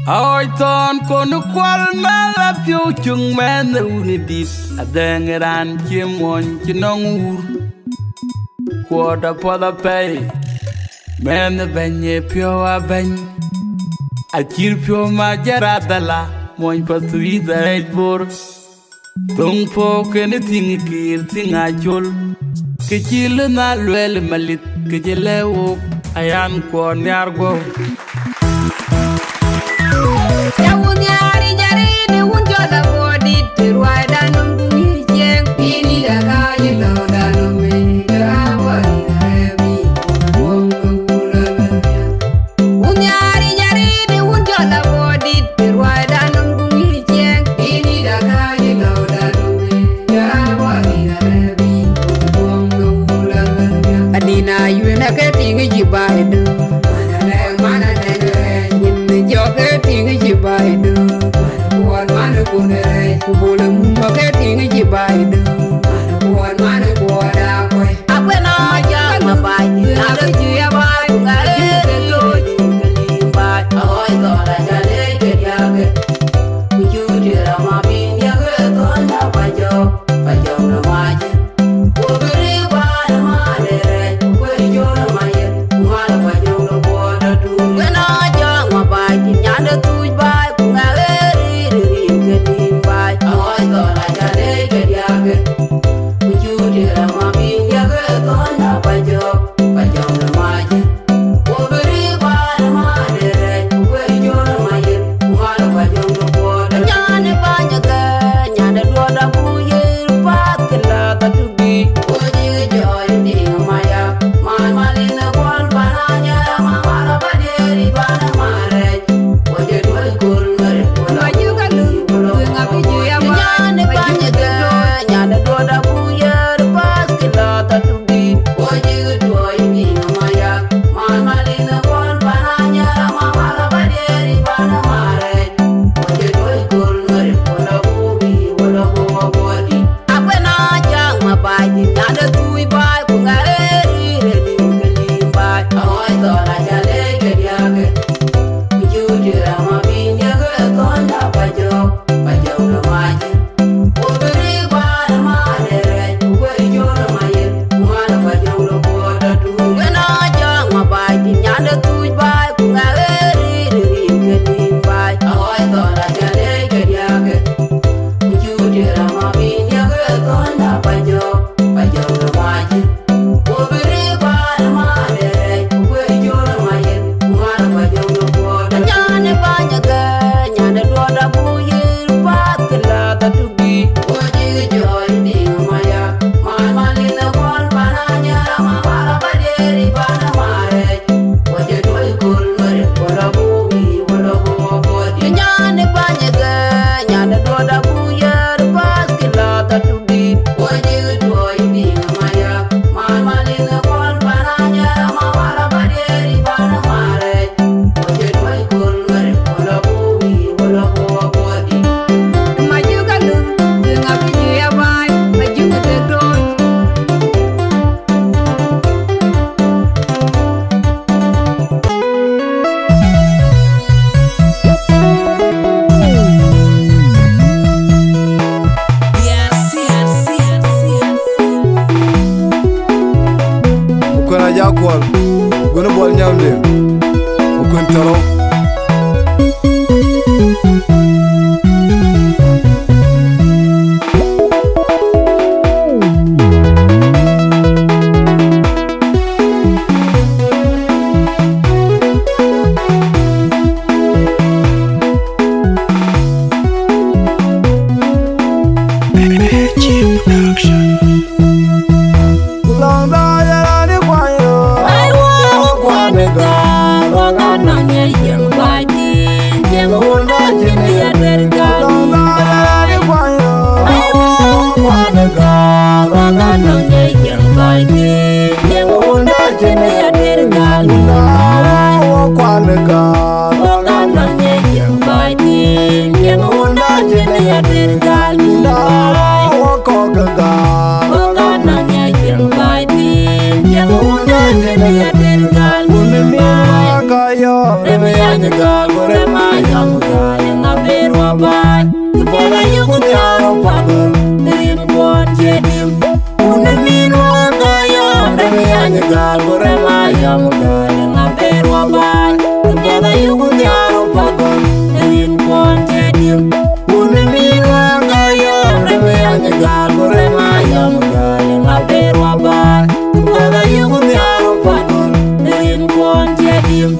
Oi ton konu kwal mala piu chung men uni dit adengeran chimon chinongur Quoda poda pay men benye pio aben Achir pio majaradala mon patui daibor Tung po kene tingi kir tinga chul Kechil na lwel malit kejelewo ayan ko nyargo Yeah. pagon rin kon jedim unmi wanga yo reme anya galore ma yam gale ma berwa ba ngala yugo nyaro pagon rin kon jedim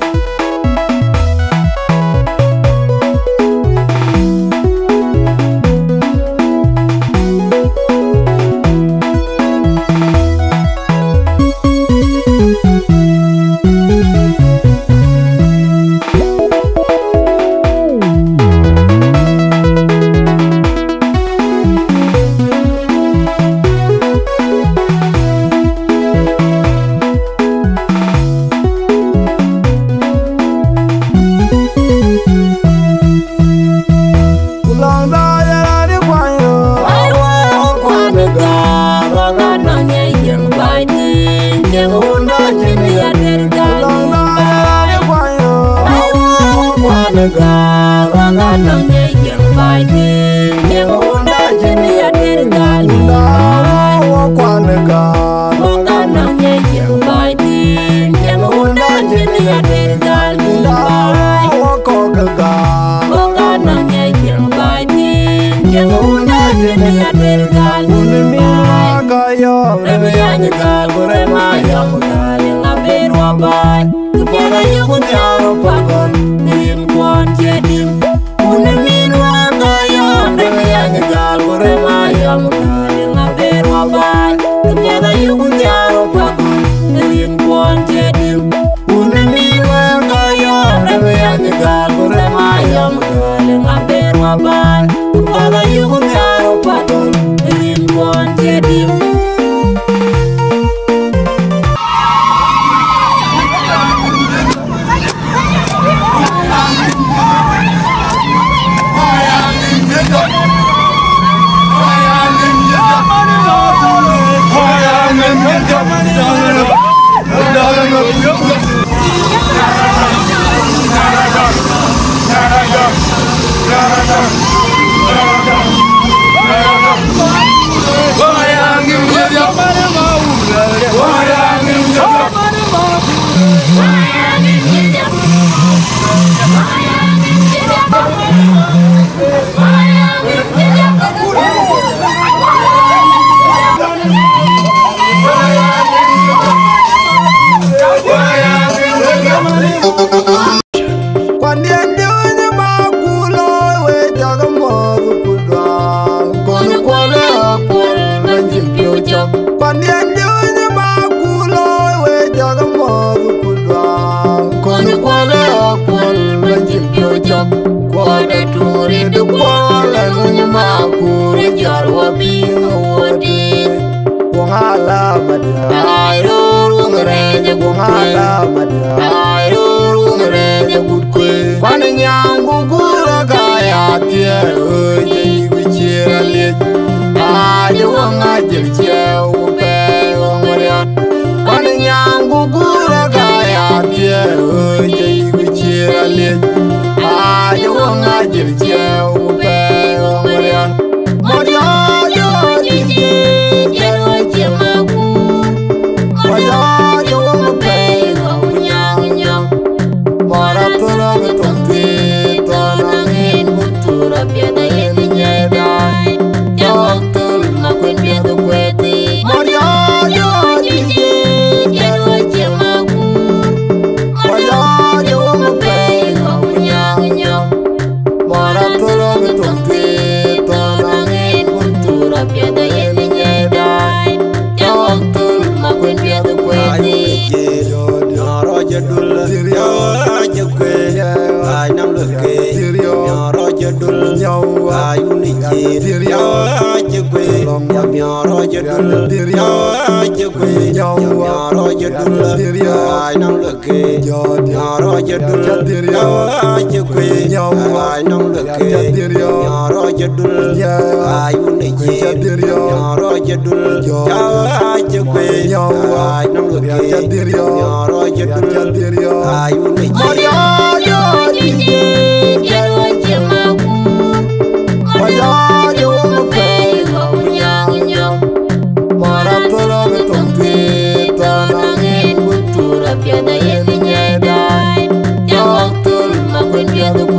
Piada yang menyedai, yang waktu makin dia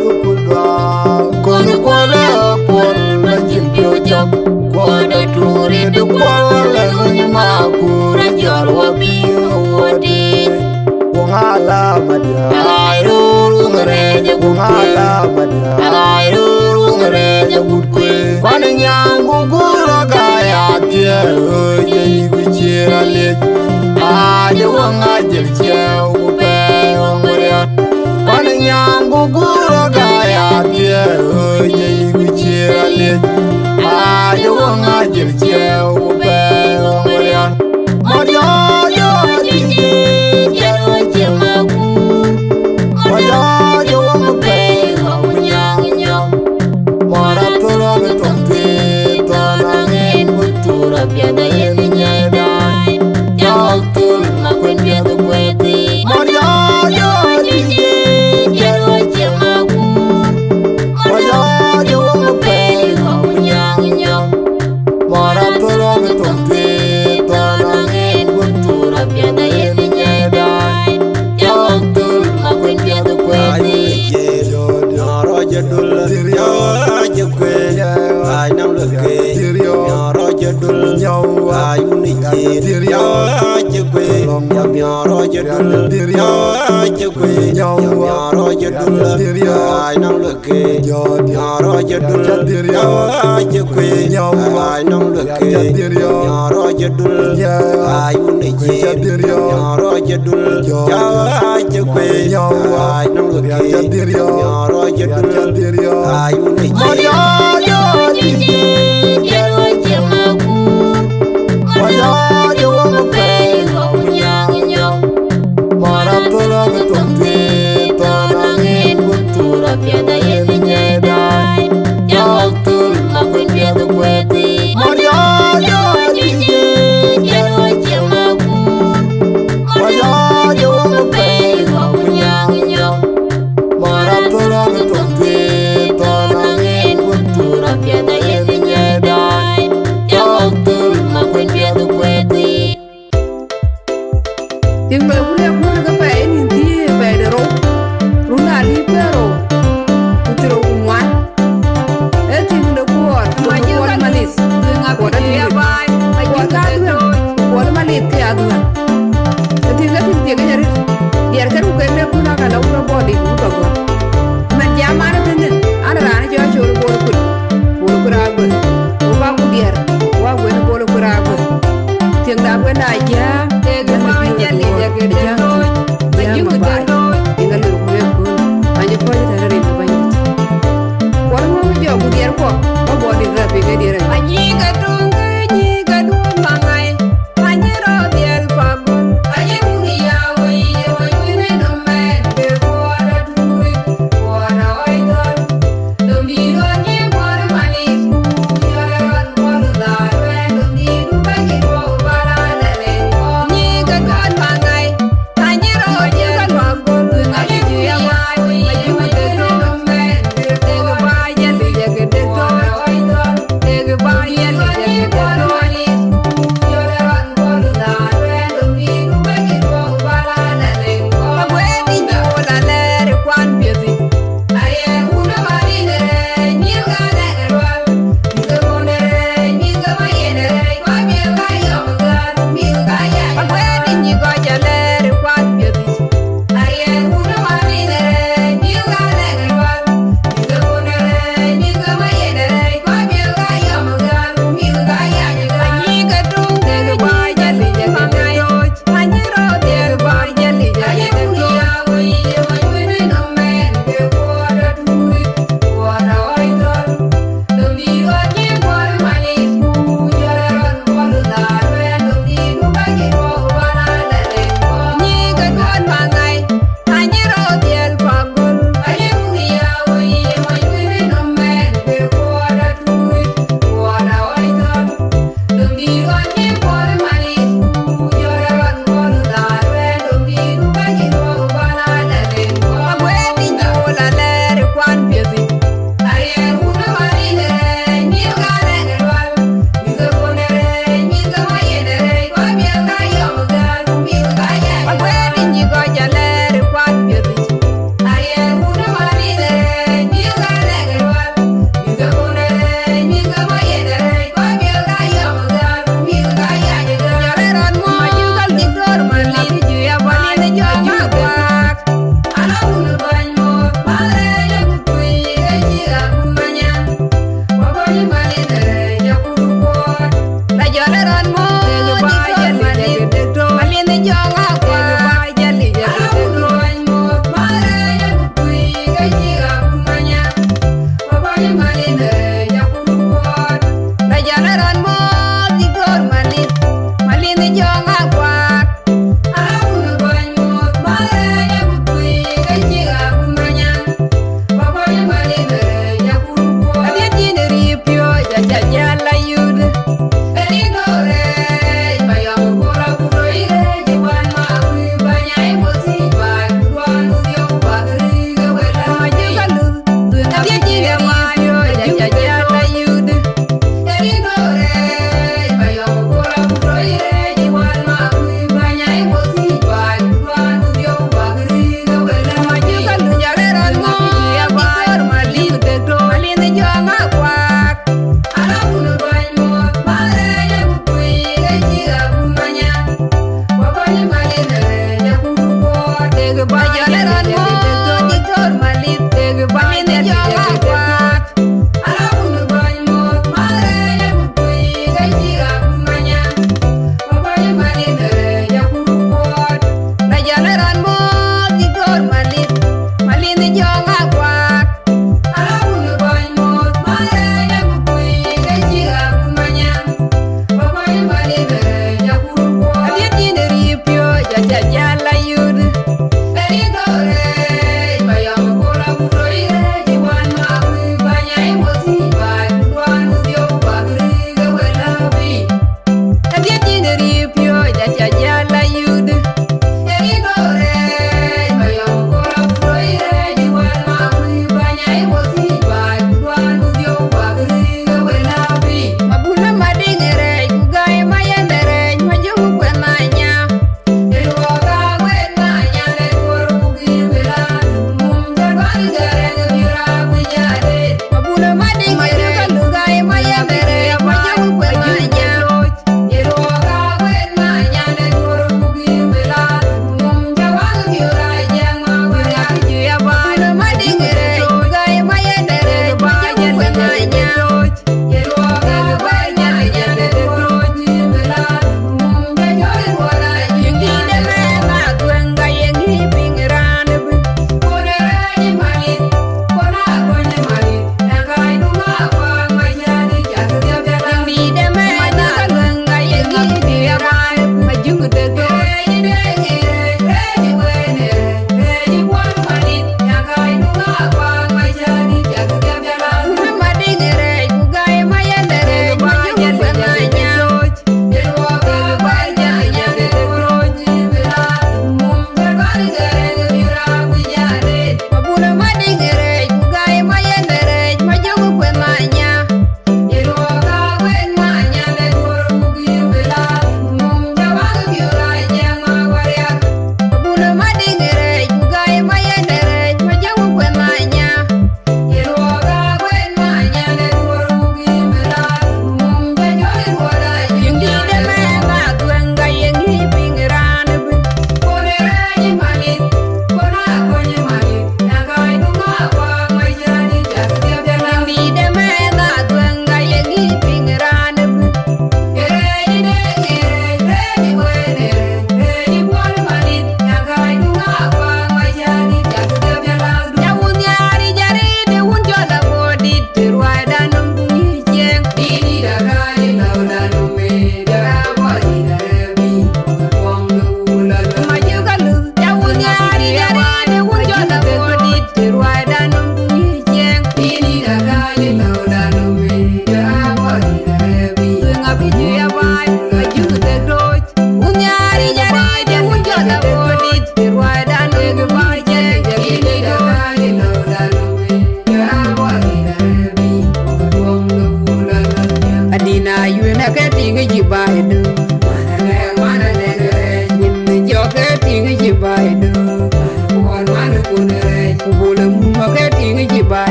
tu kulwa konu kwale pol majin pio chok kwada turi du kwale ma kura jor wabi wodi wangala madia ayuru ngereje wangala madia ayuru ngereje gudkwe kwani nyangu gura gaya tie oje iguchira le aje wangaje chewu pe wangria kwani nyangu gura gaya tie oje iguchira le aje wangaje chewu pe wangria madia yo Piada yeni nyeda, jauh tul makwen piada kueti. Mojo jo tiji, jero cemaku. Mojo jo ngepei kau nyang nyang. Mora tolong tonti, tolongin buntura piada yeni nyeda, jauh tul makwen piada kueti. Nyoro jadul, nyoro jekwe, ay nam leke. Nyoro jadul, ay uniki. Nyoro jekwe, nyoro jadul, nyoro jekwe. Nyoro jadul, ay nam leke. Nyoro jadul, nyoro jekwe, ay nam leke. Nyoro jadul, ay uniki. Nyoro jadul, nyoro jekwe, ay nam leke. Nyoro jadul, ay uniki. Mojo jo tiji, jero cemaku. Mojo jo ngepei kau nyang nyang. Mora tolong tonti, tolongin buntura piada yeni nyeda, jauh tul makwen piada kueti. Mojo jo tiji, jero cemaku. Mojo jo ngepei kau nyang nyang. Mora tolong tonti, tolongin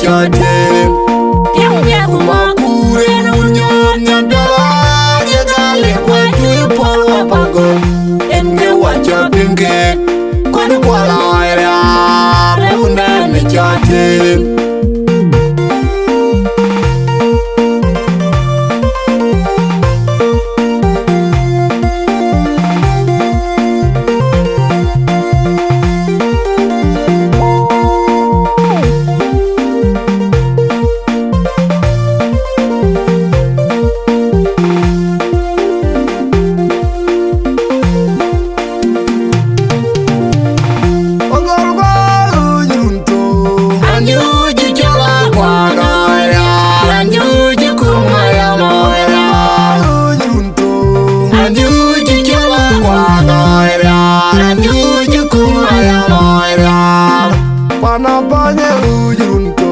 chote yang dia kuma kure nunyon nyandala ya gale kwa tu polo pago enge wacho pinge kono kwala era reuna ne chote Panapanya ujunto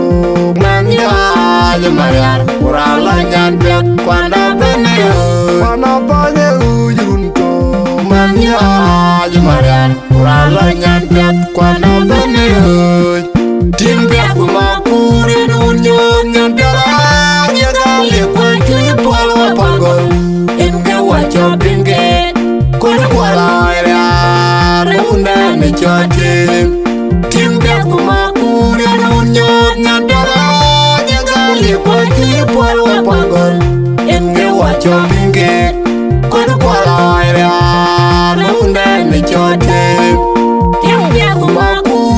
manja jemariar kurala nyantet panapanya ujunto manja jemariar kurala nyantet panapanya timbia kumakuri nunyon nyantara nyagali kwachu polo pagol inge wacho pinge kono kwala era reunda ne chote timbia kumakuri nunyon nyantara nyagali kwachu polo pagol inge wacho pinge kono kwala era reunda ne chote timbia kumakuri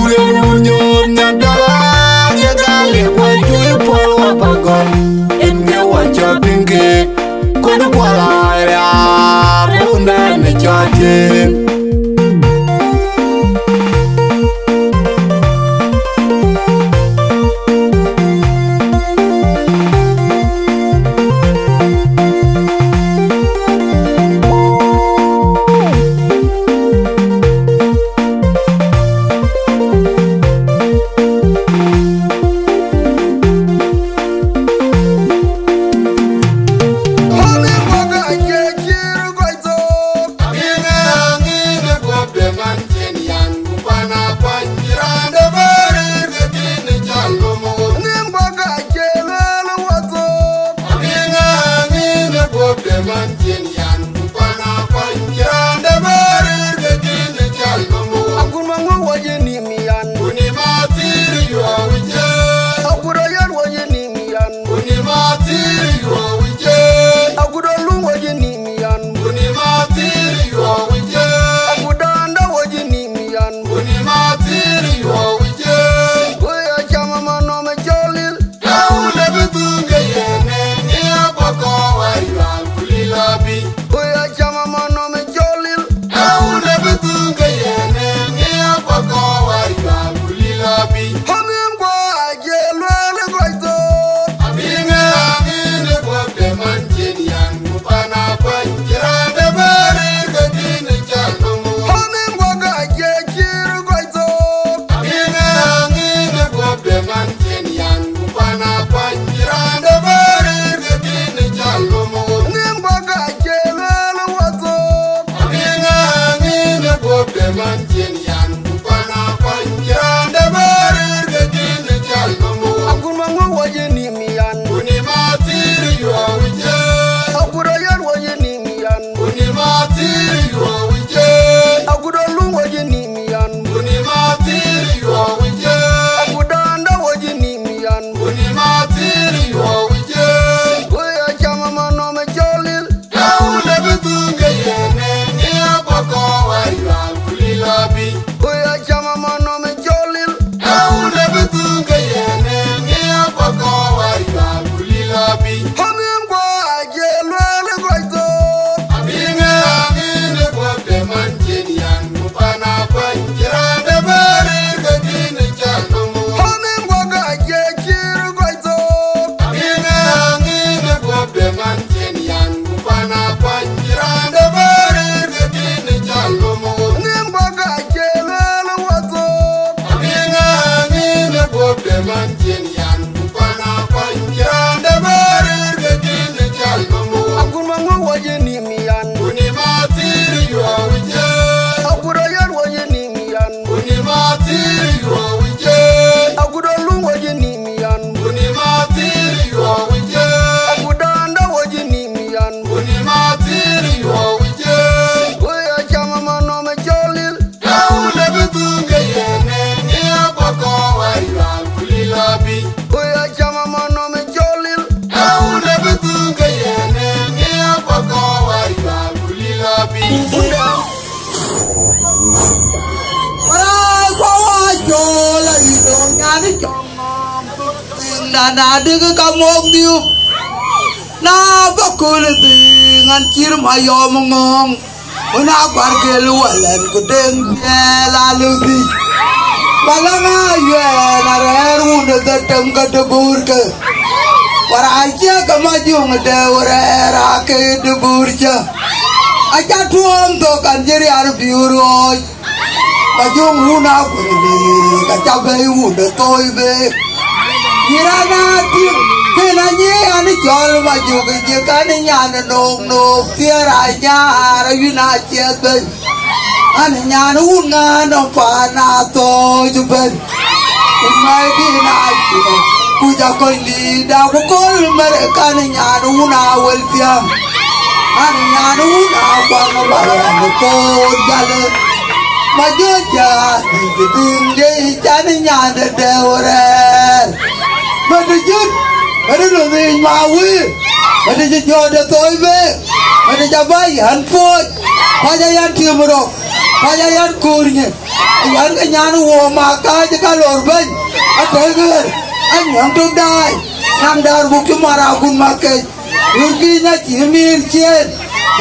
na de ka mok diu na bakul ngan kir ma yo ngong una kwar ke lualen ku deng la lubi balanga ye na reru de tem ka de burke para aja ka majung de ora ke de burja aja tuom to kan jeri ar biuro majung una ku ka chabe u de toy be kirana ti kenanye ani chol maju ke kan nyan no tiara nya ara yuna chebe ani nyan unga no pa na to juben mai di na chi puja ko li da ko kol mere kan nyan una wel tiam ani nyan una kwa no ba ko jale maju ja din de chan nyan de ore Madajut, ada lebih mawi, ada jujur ada toibe, ada jabai hanpot, pajayan tiumrok, pajayan kurnya, yang kenyanu wamaka jika lorban, atau ger, anyang tundai, namdar buku maragun makai, urginya cimir cien,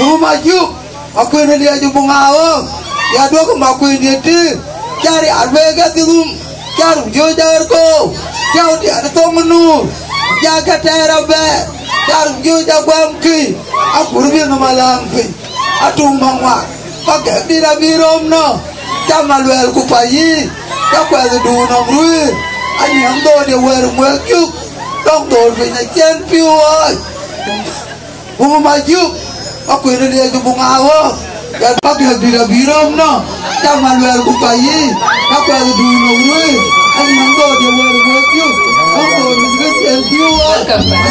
maju, aku ini dia jubung awam, ya dua kemaku ini tu, cari arbega tilum, cari jodoh ko. Jauh di ada menu, jaga terabe, jarum juga bangki, aku rugi nama lampi, atum mangwa, pakai di dalam romno, jamal wel kupayi, jago ada dua nomor, ani hamdo dia wer muakyuk, dong dor punya champion, bunga maju, aku ini dia jubung awak, dan pakai di dalam romno, jamal wel kupayi, jago ada dua nomor. Anh nắm đồ điều người được kêu ông đồ được cái tiền kêu ơi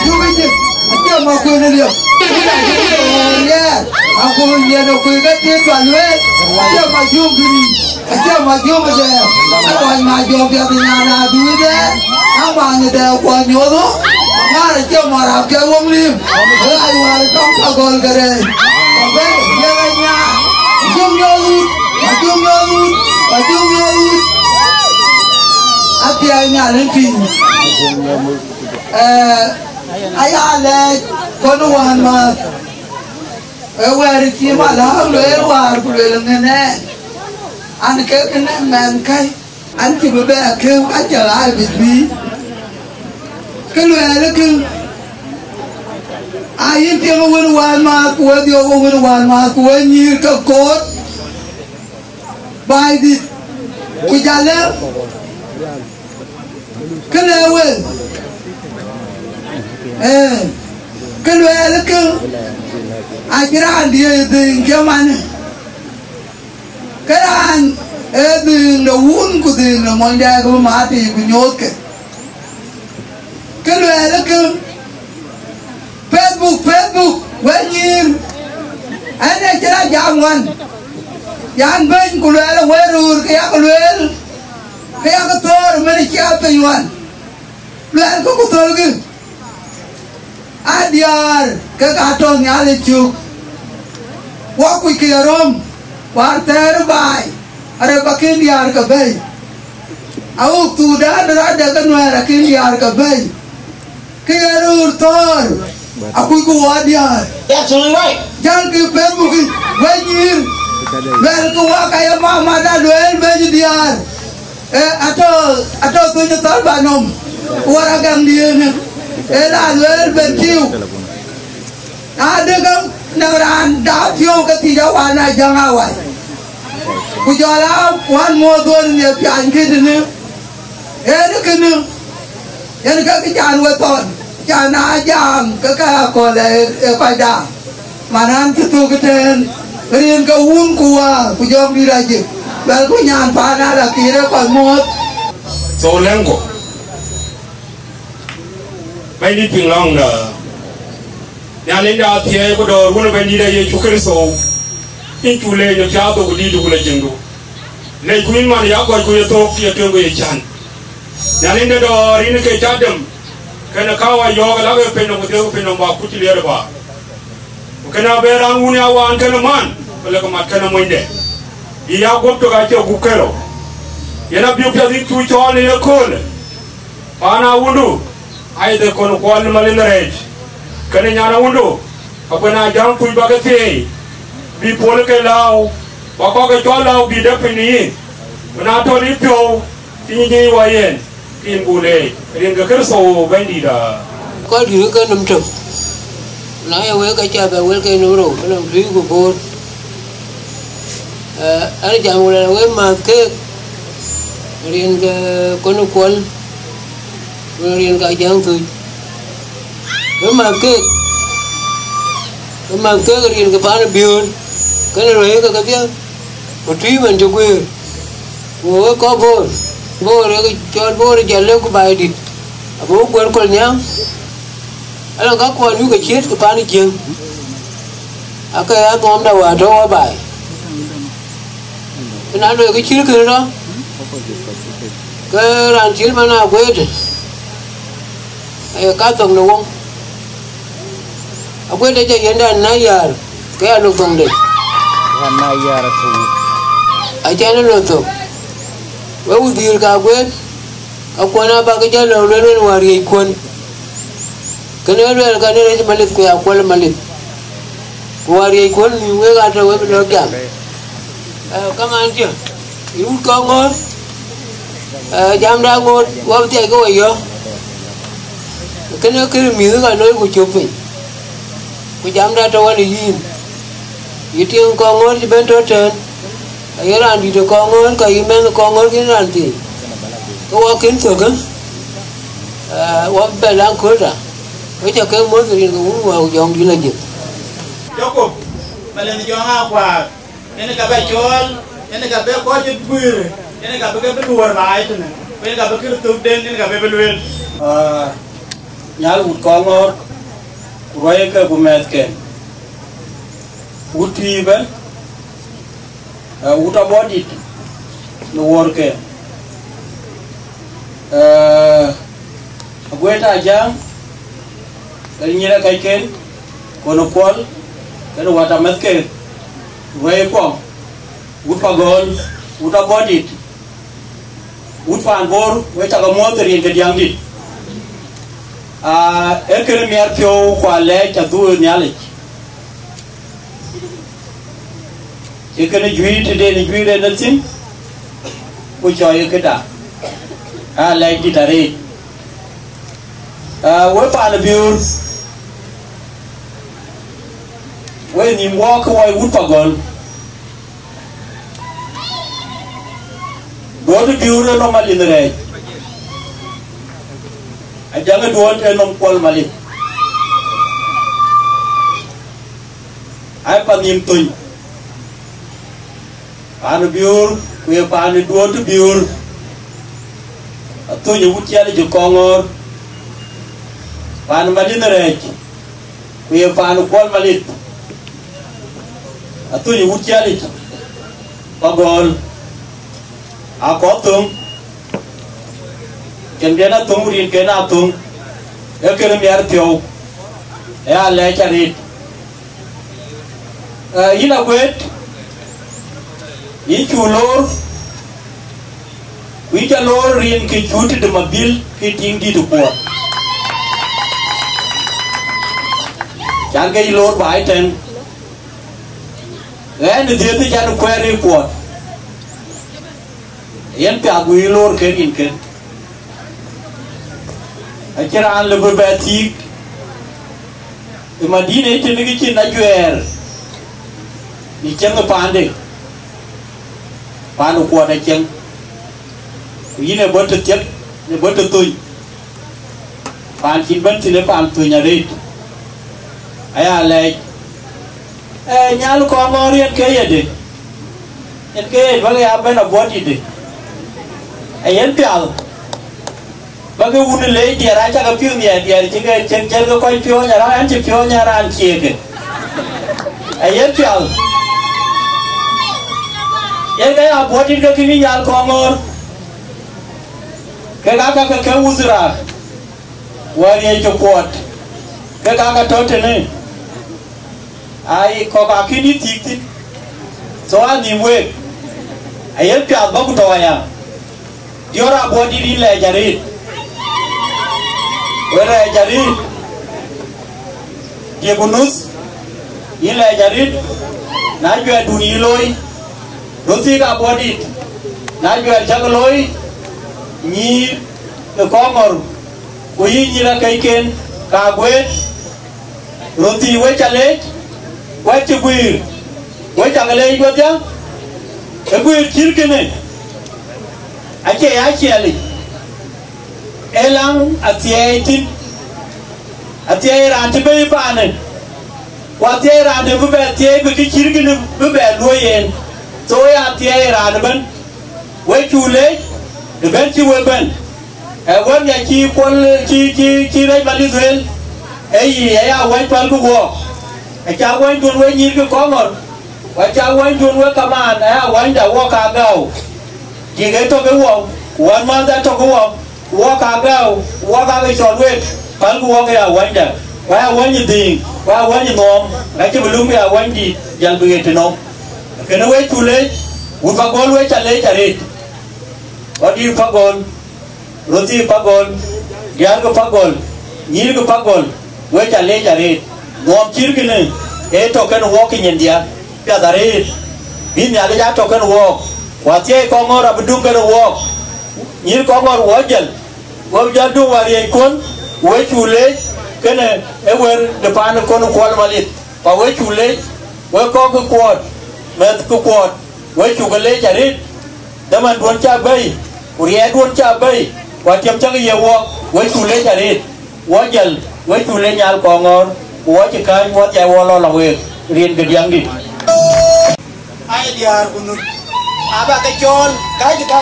chú cái gì anh mà quên được cái này cái đồ nha anh quên nhà đâu quên cái tiền toàn hết anh mà chú cái anh mà chú cái gì anh còn mà chú cái nhà là đuôi đấy anh mà người ta còn nhớ đó mà là chú mà làm cái ông lim ai mà trong cả con cái này vậy nhà nhà chú nhớ luôn chú nhớ luôn Ati ayah nanti, ayah le, kono wan ma, awari cima lah, luar war pulang ni, an ke kena mangkai, an tiba ber ke ajar ay bisbi, ke luar ke, ayah tiang wan ma, kuat dia wan ma, kuat nyir ke kot, baik di, kujalan. Kenapa? Kenapa? Akhiran dia itu kemana? Kan itu lawun kudu namanya aku mati kunyok. Kenapa? Facebook, wajib. Ane cara jangan ben kuliah werur kayak kuliah. Kaya ketor mana siapa yuan? Lain kau ketor ke? Adiar ke katon nyale cuk. Waktu kiarom, warter bay, ada pakai diar ke bay. Aku tu dah ada kan wara kiar ke bay. Kiarur tor, aku kuat diar. That's right. Jangan ke Facebook banjir. Bel kuat kayak mama dah duel banjir diar. Atau tu nyetar banom, waragam dia ni, lalu berciu. Ada kan negara dapio ketiga warna jangawai. Kujala wan modal ni pian kita ni, ni kena, ni kekian weton, jana jam kekakole pada, mana tu keten, rian kawun kuah, kujang diraja. Bel punya panah dah kira kau mut. So lengko. Bayi ni pinglang dah. Yang lain dah tiada aku dah guna bayi dah ye cukai so. Ini cule je jatuh kudi tu gula jengdu. Lei kuin mana ya kau kuya tok ya tunggu ye jan. Yang lain dah ini ke jadam. Kena kau yoga lagi penuh penuh baku ciliar bah. Kena berang unia wan kena man. Kalau kemat kena monde. Iya gop to gaje gukero yana biyo pya di tu chole ya kole pana wundu ai de kon ko al malin rej kan nyana wundo apana jam pu ba ke fe bi pol ke lao ba ko ke cho lao bi de pini na to ni pyo ti ni wa yen tin bu le rin ga ker so ban di da có gì cái nằm trực nói với cái cha về với cái nụ rồi cái làm phí của cô anh chàng một lần với mà cái riêng cái con nó quân riêng cái chàng thôi với mà cái riêng cái bán biên cái này rồi cái tiếng một trí mình cho quê với có vô rồi cho vô rồi chạy lên cái bài đi bố quen con nhau anh có con những cái chết của bán đi chừng cái anh ngon đâu à đâu bài cái nào rồi cái chết kia đó cái làm chết mà nào quên rồi cá tôm đâu không quên để cho hiện đại này giờ cái anh đâu tôm được này giờ là thùng ai chơi nó luôn tôm với u tiêu cả quên quên apa cái chơi đâu lên ngoài quên cái này malit ko ya kwal malit wari ko ni we ga to we do gam kama anjo yu ko ngor jam da ngor wa te ko yo cái này cái mi ga noi ko chope ko jam da to wani yin yitin ko ngor ji ben to ten ay ran di to ko ngor ka yimen ko ngor kin ran ti ko wa kin to ga wa be lan ko da với cho cái mối riêng cũng vào dọn đi là gì Jacob malah ni jangan apa ini kabe chol ini kabe ko je buir ini kabe luar lai tu ini kabe kertuk den ini kabe beluel nyal ut kongor roye ke bumet ke uti ben uta bodit no worke agweta jam dari nyira kai ken kono kol kan wata maske roye ko ut pagol uta bodit ut pan bor we ta mo terin ke diang dit ekere miar pio kwa le ta du nyale ekere jui te de jui de natin ko choy ke da le di tare we pa na biur we ni mo ko we ut pagol do de biur no malinre jangan dua te nom kol malik ai pa nim tuñ pan biur we pan dua te biur tuñ wut yalla ju kongor pan madin rek we pan kol malik tuñ wut yalla pagol a ko tum kendena tumurin kena tum ekere miar pio ya le charit ina kwet in chulor wi chalor rin ki chuti de mabil ki ting di du po chan ge lor bai ten en de te chan kweri po yen pa gui lor ke in ken akhirnya an lebih batik di Madinah itu negeri Cina jual di ceng pandai panu kuat ceng ini buat tiap ini buat tuj pan kimban sini pan tuj nyari ayah lek nyalu kongorian kaya deh yang kaya bagi apa nak buat itu ayah pial bagi unu lei dia raja ke piu dia jika ceng ke koi piu nya ran ci piu nya ran cie ke ayat pial yang kaya abotin ke kini nyal kongor ke kakak ke uzra wari cokot ke kakak totene ai ko ka kini tik soal ni we ayat pial bagu toya diora abotin le jarit wera jarit dia bonus ila jarit na jua duni loi roti ka body na jua jagloi ni ke kongor ko yi ni la kai ken ka gwe roti we chale we chibir we chagale go ja e gwe kirkene ake ali elang atiaitin atiai rante be panen watiai rante be atiai be kirkene be loyen so ya atiai rante ban we chule de ben chi we ben e won ya chi pol chi rai balizel ei ya wan pal ku wo e cha wan tun we nyir ku kongor wa cha wan tun we kaman e wan da wo ka gao ji ge to ke wo wan ma da to ku wo ka gao wo ka ke chon we pal ku wo ke ya wan da wa wan ni ding wa wan ni nom ga chi bulum ya wan di jal bi te no ke no we chule u fa gol we chale chare odi fa gol roti pagol gyar ko pagol nyir ko pagol we chale jare nom chirkine e to kan wo ki nyendia pya dare bin ya le ja to kan wo watie ko ngora budung kan wo nyir ko ngor wo jal du wari kon we chule kene e wer de pan kon ko malit pa we chule we ko ko kwot met ko kwot we chugale jare daman don cha bai uriya don cha bai wa tiam chang ye wo we chule jare wo jal we chule nyal ko ngor wo chi kan wo ja wo lo la we rien ke diang dit ai diar kunut aba ke chol ka ji ka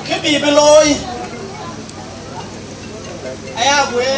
ke bi beloy aya we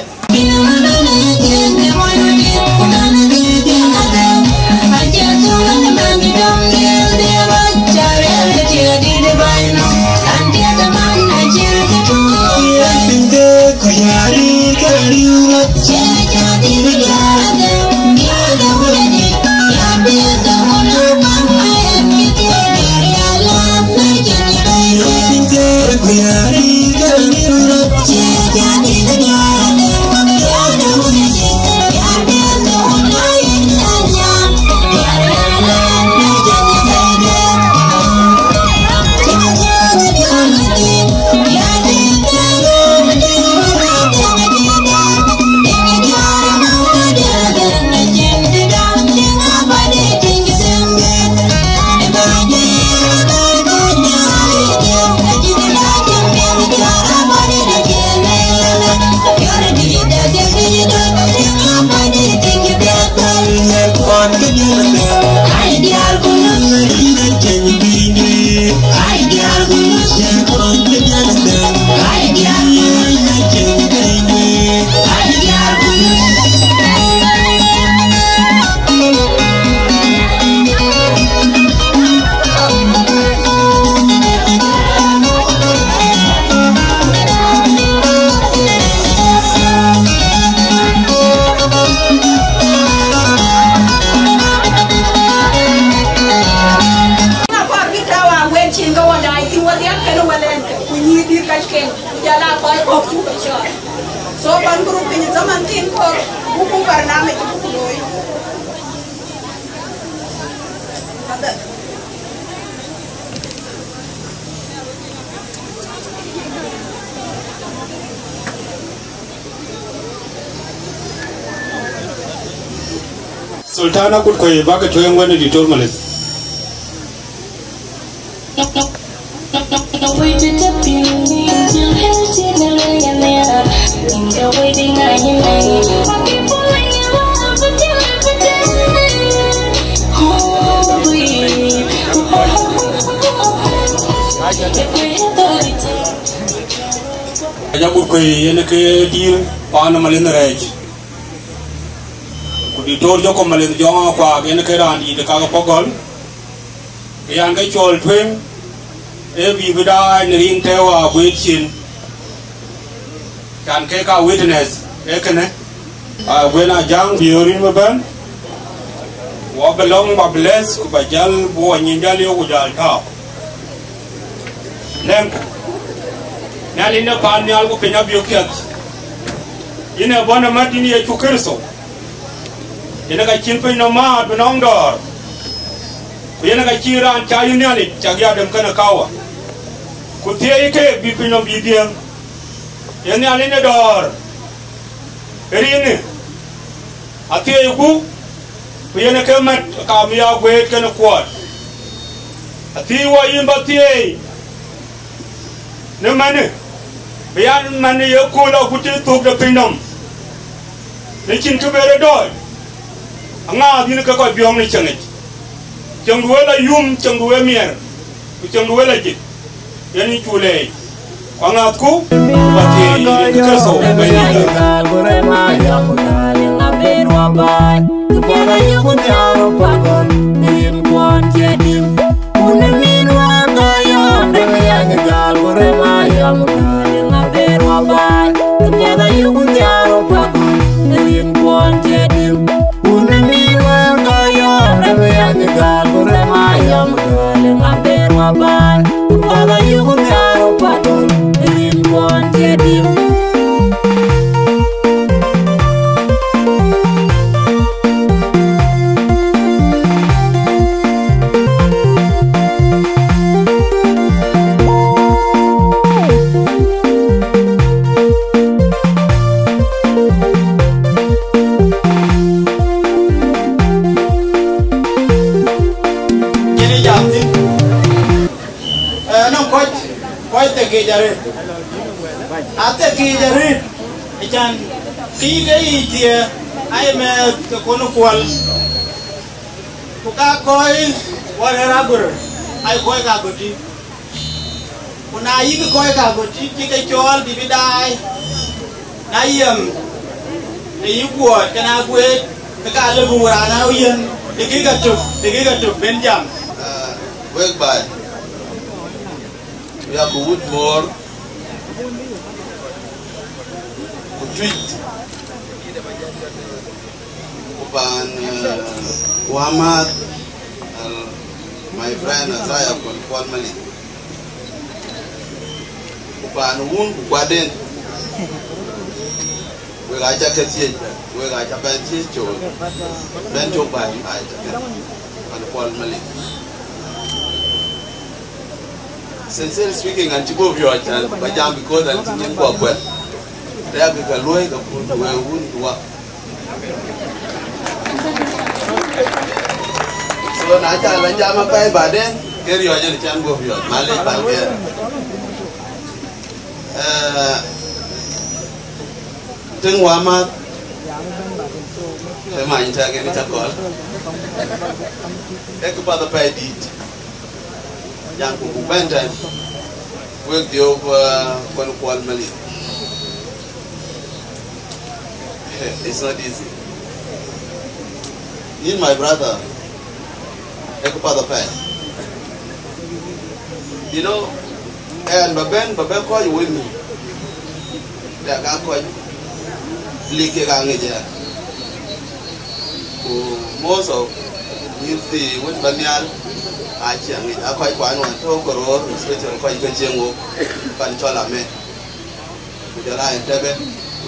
Sultana kut koy baka to yang wani ditor malet aja kut koy yene ke dir paana malen rej di tor joko malen jonga kwa gene ke randi de kaga pogol yang ke chol twen e bi bida ni ring tewa bwechin kan ke ka witness e kene a gwena jang biorin maban wa belong ba bless ku bajal bo nyinjal yo ku jal ta nem nali na pan nyal ku penya biokiat ina bona matini ya chukirso ina ka chinpe no ma benong dor ina ka chiran chayuni ali chagya dem kana kawa kutie ike bipino bidiam ina ali ne dor erine atie ku ina ka mat ka mi ya gwe kana kwat ati wa yimba tie ne mane biyan mane yo kula kuti tuk de pindom ne chin ku bere doy anga din ka ko biong ni changi changu wala yum changu we mier ku changu wala jit yani chule anga ku bati ni ka so be ni gore ma ya mudale na berwa ba para yo mudaro pagon nim kwon jedim unamin wa ga yo de ya gal gore ma ya mudale na berwa ba para yo mudaro pagon nim kwon jedim unamin wa ga yo de ya gal gore ma ya mudale na berwa ba para yo mudaro pagon nim kwon jedim ate ki jare ichan ki dei tie ai me kono kwal ku ka koi wala gur ai koi ka goti kuna yi koi ka goti ki ka chol bi bidai na yem ne yi ko kana gwe ka le bu ra na yen de ki ga tuk benjam work by we have wood more tweet upan Muhammad my friend Azaya kon mali upan wun kwaden we ga ja ketie we ga ja ban tie cho ben cho ba ai kon mali sincerely speaking antigo vyo chan bajam because antin kwa kwet ya ga loy ga kundu we wunduwa so na cha la jama pai baden keri yo jen chan go vyo male ba ke ting wa ma te ma nta ke ni cha kol ek pa da pai dit yang ku bentan work the over kon mali. It's not easy. You, my brother, take up the pen. You know, and Baben call you with me. They can't call you. Leaking on it. Most of you see what Banyal, I can't. I quite one talk or especially quite a general Panchola me. With the line,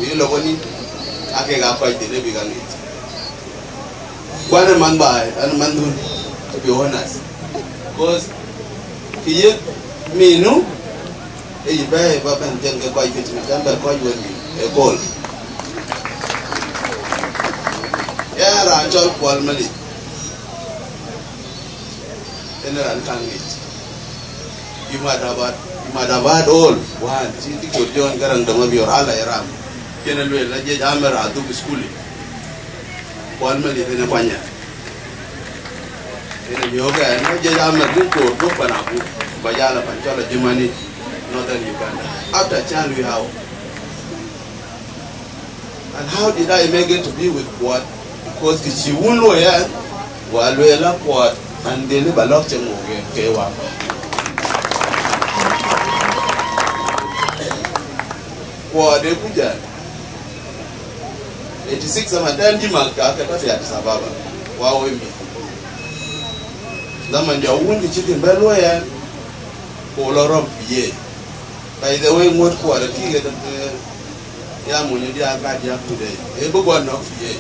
we look on it. I can go quite the big on it. One man by and man to be honest. Because he me no, he buy up and then get quite it. Remember, quite with me a call. Yeah, I'm just 12 minutes. Then I can't meet. You might have had all one. See, you could join Garang Damabi or Allah Ram. General, I just hammer at the school. 1 minute in a panya. In a yoga, and I just hammer to Panapu, Bayala, Panchola, Germany, Northern Uganda. After Chan, we have. And how did I make it to be with what? Because she won't know yet, while we love what, and they never locked him away. What they put there 86 ama tanji makaka kasi ya sababa wao mimi zama ndio wundi chitin belo ya ko lorom biye by the way ngot ko ara kige ya munyo dia ga dia today e bo gwa no ye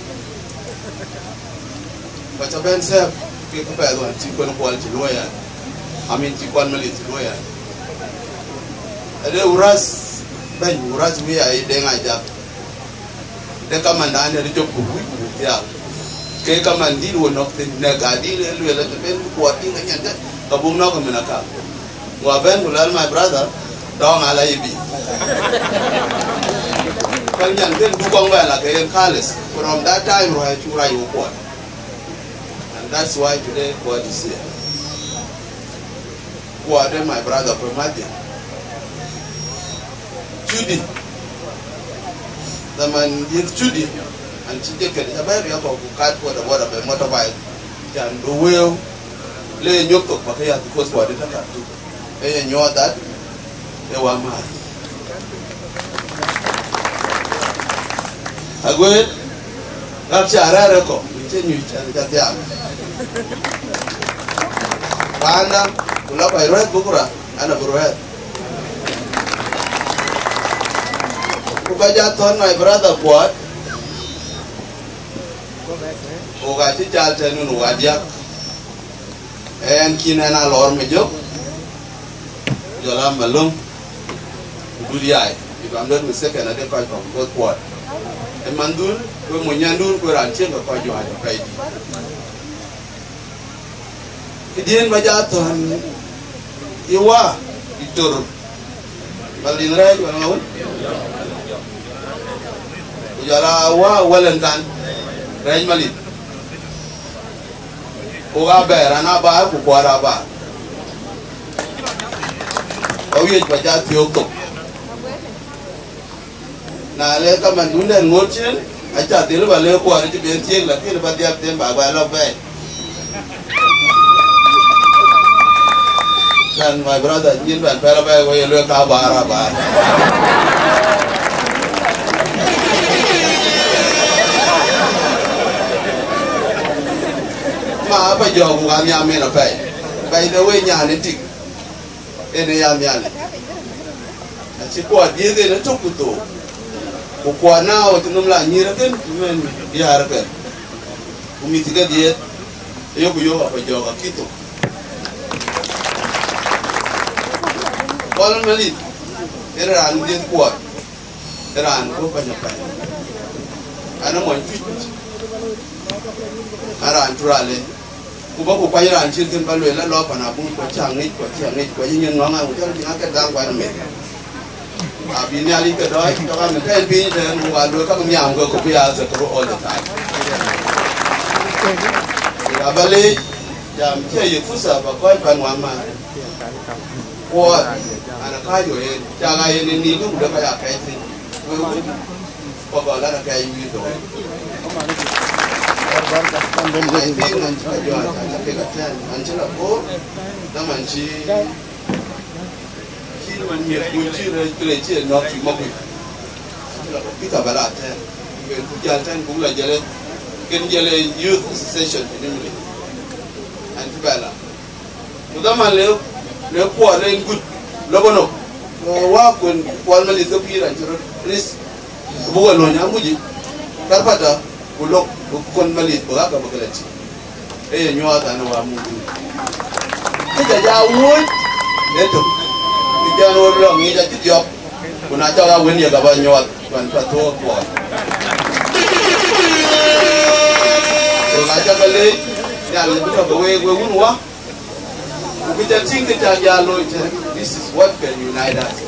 but ben se ke ko pa do ti ko no quality lawyer amin ti kon mali ti lawyer ade uras ben uras wi ai de nga ja de kamanda ne de ko bu ya ke kamandi wo no te ne ga di le le te ben ko ti nga nya ka bu no ko mena ka wa ben ulal my brother dong ala ibi kan yan den du kong ba la ke kales from that time ro ha chura yo ko and that's why today God is here what my brother from Madi Judy the man is Judy and she take it about ya ko kat ko da wada be motorbike can do well le nyok to ba ya because what it ka tu e nyo that e wa ma agwe kapcha arare koitenyu chanja ya panda kula ba roet bukura ana roet kubaja ton my brother kwat oga ti jalte nu wadia en kinana lor mejo jola malum duriai ibamdo mi second ade ko ko kwat e mandur ko mo nyandur ko ran chen ko jo ha kai idien bajaton iwa itur balin rai ko ngawun ujara wa walantan rai malit o ga berana ba ku kwara ba o ye bajat yo to na le ka man dun den ngochen a cha til ba le ko ari ti ben tiek la ki ba diap tem ba ba lo be dan my brother jin ban para ba ko ye le ka ba ra ba ma ba jo ku ga nya me na pai bai de we nya ne tik ene ya nya ne a chi ko die de na to ku to kwa nao tunumla nyira ken men biar ken umitiga dia yo ku yo apa joga kitu kalau melit eran dia kuat eran ko banyak kan ana mo fit aran turale ku ba ku pairan chirken balwe la lo pana bu ko changi ko yin nganga ujar ngaka dang kwa me abini ali ke doi to kan pen pi den wa do ka nyam go ko pia za ko all the time ya bale jam che ye fusa ba ko pan wa ma ko ana ka yo ye ja ga ye ni ku da ka ya kai ti ko ba la ka yi do ai bi nan ka yo ta ke ka tan an che la ko da man chi man ye kunci re no ti mo ku kita balate ben ku jaltan ku la jale ken jale youth session ni mule anti bala mudama le ko le good lobono wa kun wal mali so pira jiro ris bu wono nyamuji karpata ku lok kon mali ba ka bagalati e nyota na wa mu kita jawul leto jangan orang ni jadi job, guna cara win ya kabar nyawat kan patuh kuat. Kalau aja balik, ya lebih tak boleh gue wah. Kita tinggal kita jalur je. This is what can unite us.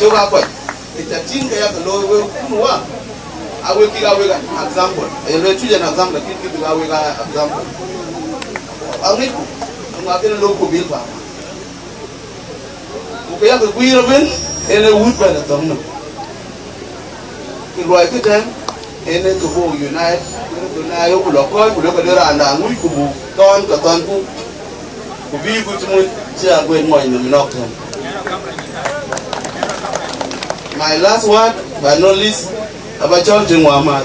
Coba apa? Kita tinggal ya kalau gue wah. Awe kita awe example. Ele tu jangan example, kita awe example. Awe ngapain lo ko bil pa ko ya ko guiro ben ene wut ba na tom no ki roi ko tan ene ko bo unite ko na yo ko lo ko dera anda ngui ko bu ton ku bi ko tumun ci agwe moy no nok tan my last word but not least aba chon jingwa ma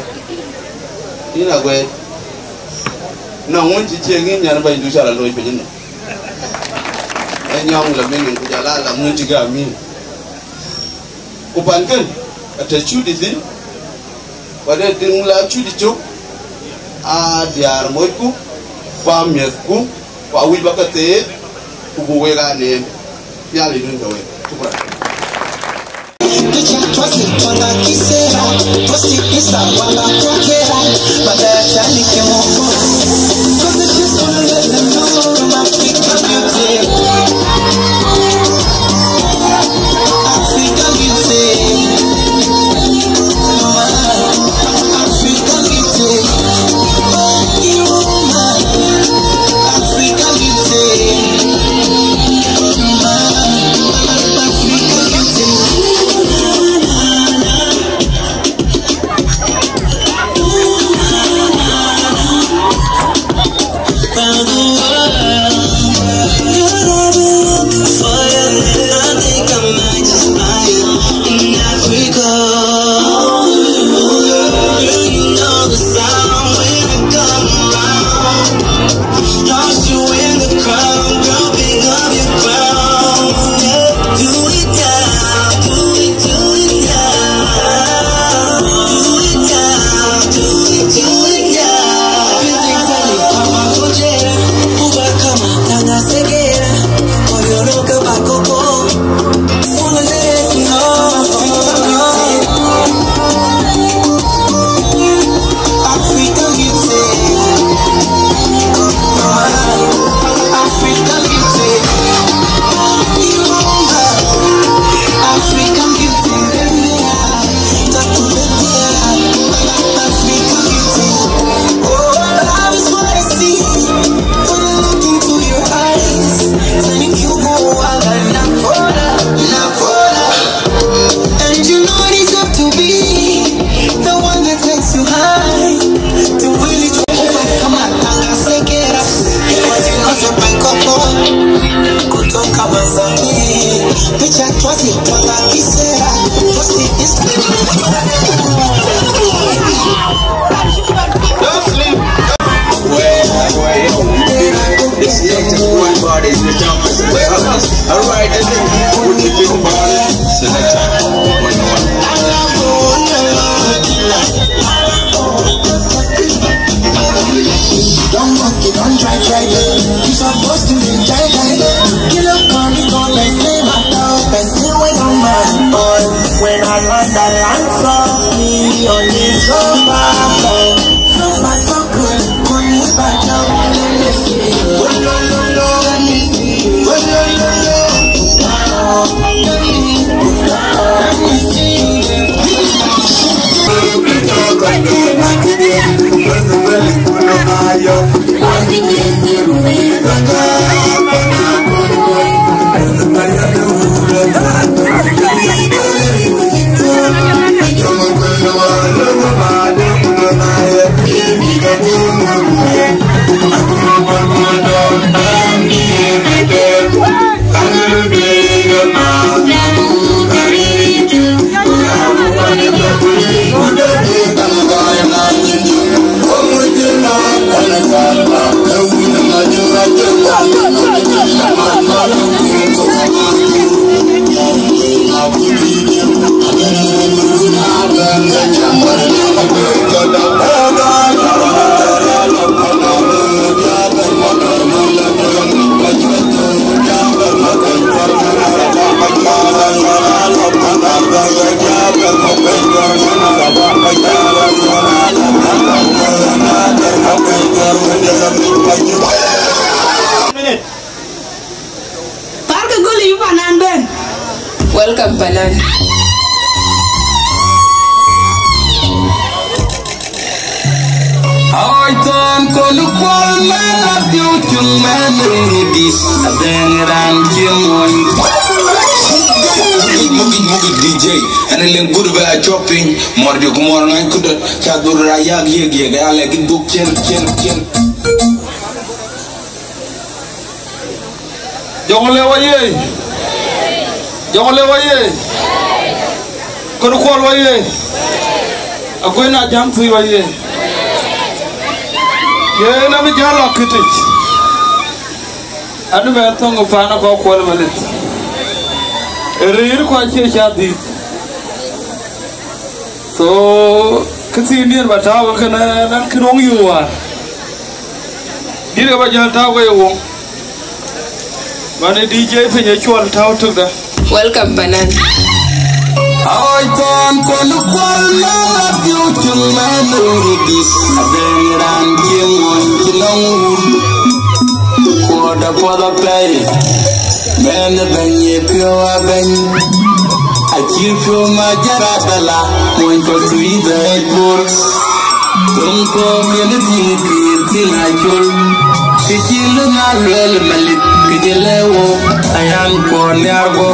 ina gwe na ngun ci ngi nyana ba ndu sala lo pe jino nyong la min ku jala la mun jiga min kupankan ata chudi zin wade dingla chudi chok a diar moiku kwa miesku kwa wibakate kubuwe gane yali dungawe shukran. Picha twasi twanga kisera posti isa wanga kwakera badaya chani kemoko cause if you wanna let them know Africa beauty Africa beauty Africa beauty you man Africa beauty Welcome, Banan. I turn to look for man of future memory. I then ran Mugi DJ and then good by chopping. More do more I could Chadura Yagi, I like it book chen. Jongole kono kwal waye akwena jam tui waye ye na mi jalo kitich anu me tongo fana ko kwal malit rir ko che shadi So kasi niyan batawa ka na nan kirong yuwa. Dili ba jal taw ko yung Mane DJ pinya chual taw tuk da. Welcome Banan. I don't call the call of you to man this Aberan Kim on Kilong Quarter play Man Benye Pure Ben I keep you my Jaradala One for 3 day books Don't call me the thing I kill She kill my real Malik Pidelewo I am Cornergo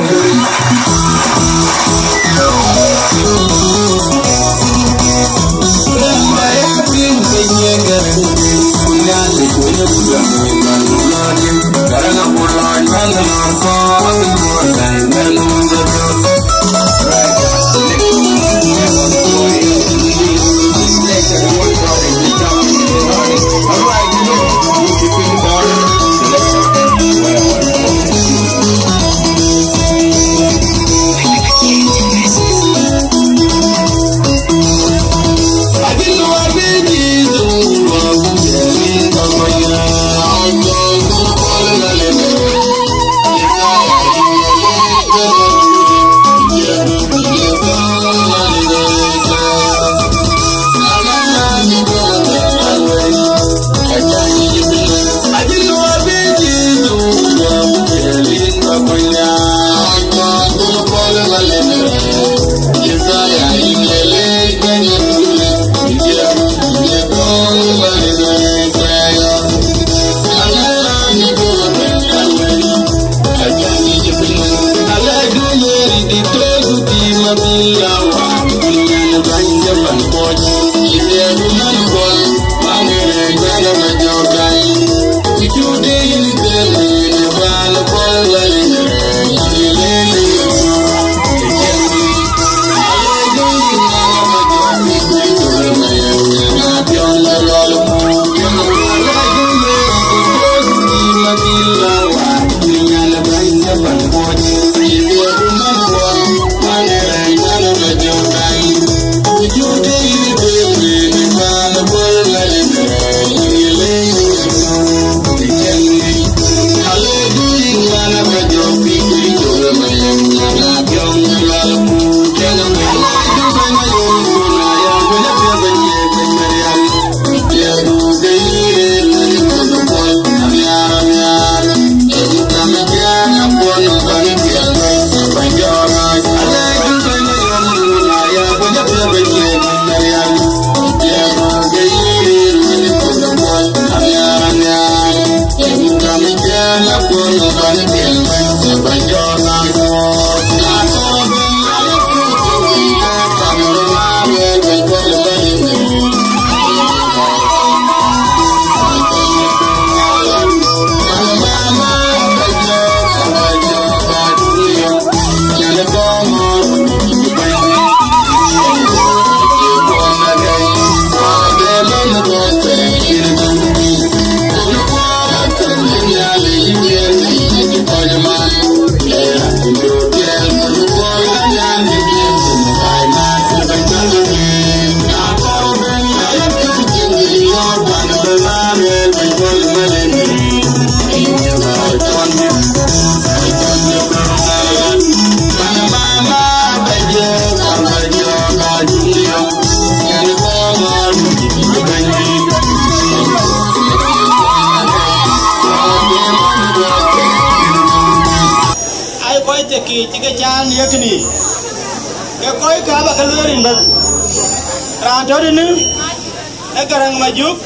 Garang majuk,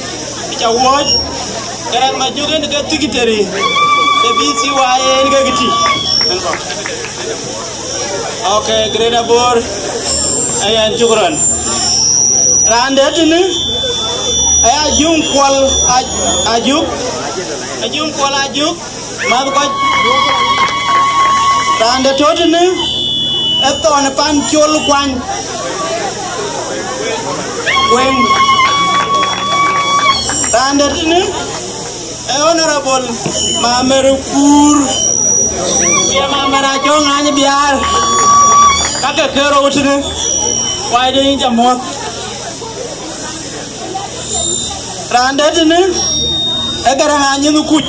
cawat, garang majuk kan dekat tu kita ni. Tapi si wae ni kan kecil. Okay, greda bor, ayan cukran. Randa tu ni, ayah jung kual ajuk, maaf kau. Randa tu ni, itu anak pancul kuan. Weng Randa ini Honorable Mamerupur Biar Mamarajo nganya biar Kakak kero sini Why do you jam what? Randa dene garangannya nukut.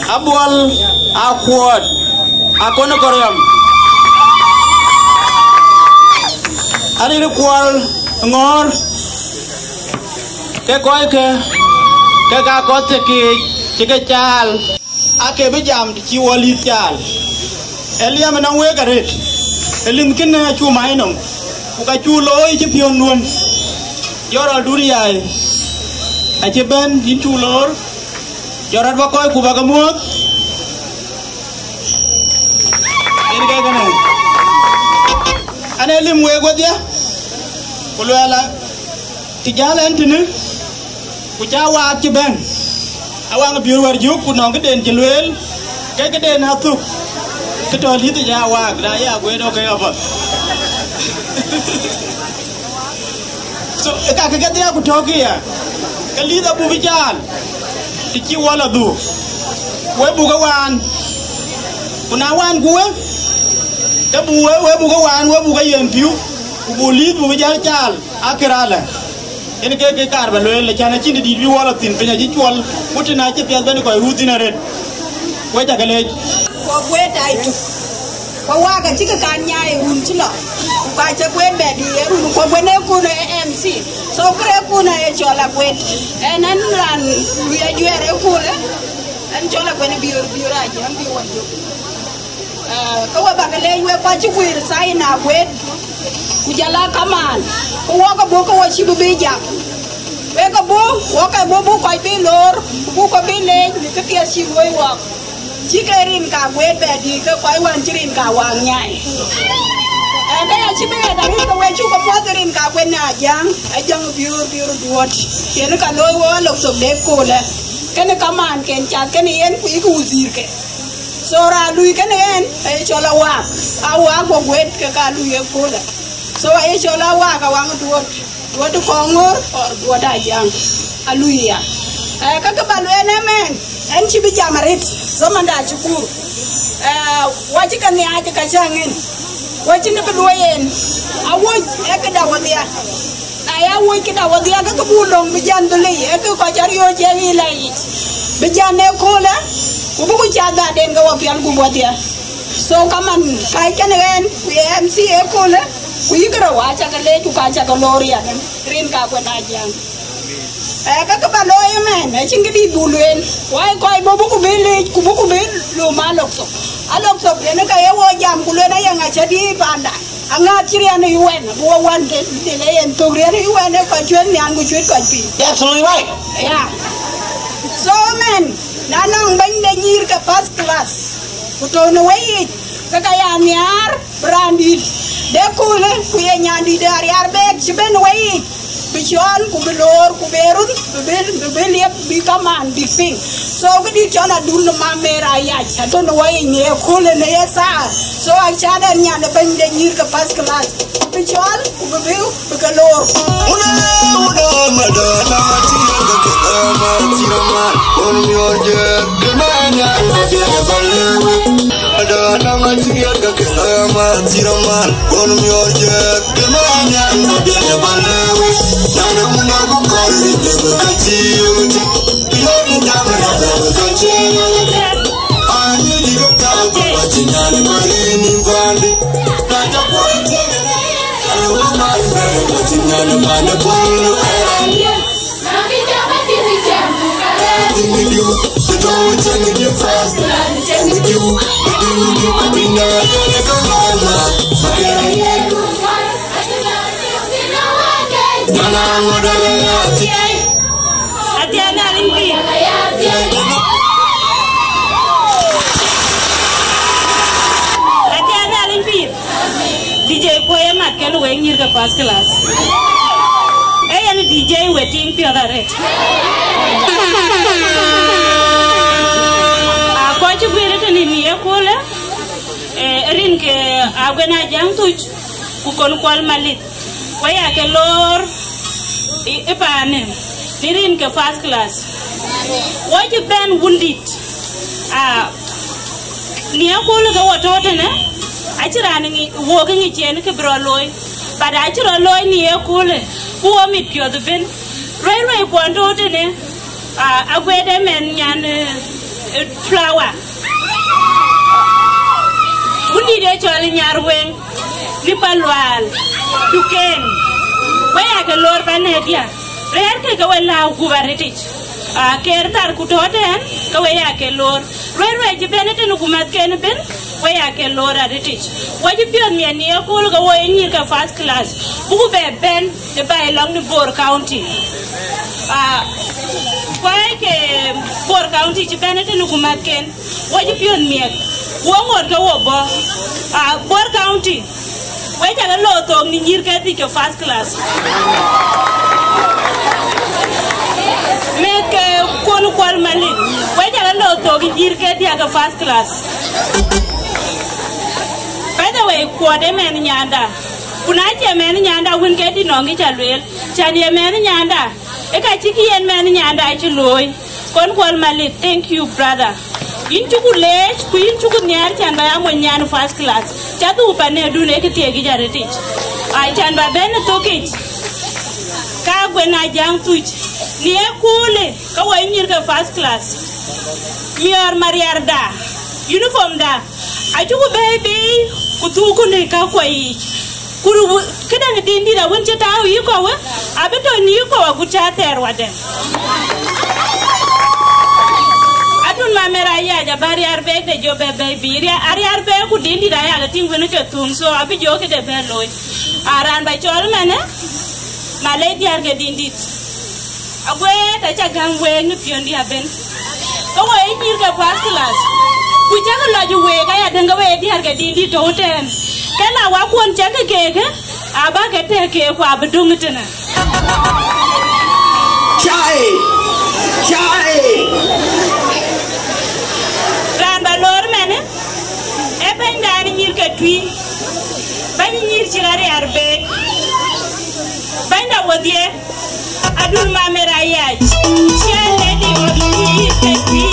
Abual akuat. Aku nak koream. Ani ni kual ngor. Ke koi ke kakot ke cal. Ake bejam di ciwali cal. Elia menang we karet. Elim kena cuma inom. Buka culo je pion nuan. Yoral duriai. Aje ben din culor. Yorat bakoy ku bagamut. Ini kayak gini. Ane elim we go dia. Kulo ala. Tijalan tini. Ku jawa aje ben. Awang biur warjuk ku nong keden jeluel. Kayak keden hatuk. Ketol itu jawa, daya gue do kayak apa? So, kakek dia aku toki ya. Kali dah bu bijan, dici wala du. Gue buka wan, kunawan gue. Dah gue buka wan, gue buka yempiu. Bulit bu bijan cal, akhirnya. Ini kayak karban loh, lecana cindi di wala tin, penyaji jual. Mungkin aja piat bani kau rutin ada. Gue jaga lej. Gue dah itu, bawa kan jika kanya irun cila, baca gue bedi irun, gue ne kuna MC, so gue kuna cola gue, nan ran dia juara kuna, cola gue ne biur aja, biur wajib. Kau bakal gue baca gue saya nak gue, kujala kaman, kau kabu kau wajib beja. Waka bobo koi belor, buka beleng, ketia si gue wak. Jika rin ka gue bedi ke koi wan cirin ka wangnya. Kaya si beda dari ke gue cukup poterin ka gue najang, ajang biur duot. Kena kalau gue lok sok deko le, kena kaman kencat kena yen ku iku uzir ke. Sora lui kena yen, cola wak, awak gue ke kalu ye kola. So cola wak awang duot. Dua tu kongor, dua dajang, aluia. Kakak balu enemen, enci bijamarit, zaman dah cukur. Wajib kan ni aja kacangin, wajib ni berduain. Awak kedawat dia, ayah awak kedawat dia kakak bulong bijan beli, kacari ojewi lagi. Bijan nekola, ubu kucaga den kawapian kubuat dia. So kaman, kaikan kan, MC ekola. Kuyi kera wacha kale tu kaca kalori ya kan rin ka ko najang ka ba loy men chingi di duluen wai koi bobu ku bele ku boku bel lo malok so alok so ne ka yewo jam ku le na yang acha di panda anga kiri ane yuen bo wan de le en to ri ane yuen ka chuen ni angu chuen ka pi absolutely right yeah so men nanang ban de nyir ka first class ku to no wai ka ya niar brandil dekule kuye nyandi dari arbek siben wai bichon ku belor ku berun bel yep bikaman biping so gidi chona dul ma mera ya chato no wai ne kule ne sa so achada nyanda bande nyir ka pas class bichon ku bel begalor una madana tirama on yorje gmanya de balama adana matiyar ga kalama tirama on yorje gmanya de balama nana munga ko kali de kachiyo yoni jamana da kachiyo ani di ka ko chinyale marini bande tata ko chinyale mane bolo with you, the door taking you fast. With you, I've been there like a mama. DJ Koya mat kelu weng nyir ke first class. Yani DJ waiting for the rest. Aku aja beri tu ni ya kola. Rin ke aku na jang tu kukon kual malit. Waya ke lor apa ane? Rin ke first class. Wajib ben wundit. Ni aku kola ke waktu tu na. achirani walking again ke broloi but achiro loy ni ekule kuo mit pio the ben railway kwando tene agwede men nyan flower uni de choli nyarwen lipalwal duken waya ke lor banedia rer ke wala gubaretich ker tar kutoten ka waya ke lor railway jibenete no kumat ken ben waya ke lor aretich waji pion mi ani ekul ga woy ni ka first class bugu be ben de bay long ni Bor County why ke Bor County jibenete no kumat ken waji pion mi wongor ga wobo Bor County waya ga lo to ni nyir ke ti ke first class meke konu kwal mali waya ga lo to ni nyir ke ti ga first class. By the way, kwade men nyanda. Kunaje men nyanda win ke di nongi chalwel. Chani men nyanda. Eka chiki yen men nyanda chloy. Kon kwal mali, thank you brother. Inchuku lech, ku inchuku nyar chanda ya mo nyan first class. Chatu upane dune ke tiegi jaretich. Ai chanda ben tokich. Ka gwena jang tuch. Ni ekule ka wa nyir ke first class. Mior mariarda. Uniform da. Achuku baby. Kutuku ne ka kwai kuru kidan dindi da wunce ta yi ko wa abito ni ko wa gucha terwa den adun ma mera ya ja bari arbe de jo bebe biri ari arbe ku dindi da ya ga tingu ne ke tum so abi jo ke de beloy aran ba chol mene ma le di arge dindi agwe ta cha gangwe ni piondi aben ko wa yi ga first class kujaga laju we ga ya denga we di harga dindi to hoten kala wa kon jaga keke aba ga te ke ko abdung tena chai ran ba lor mene e ben dani nyir ke tui ban nyir chigare arbe banda wodie adul ma mera yaaj chele di wodie ke tui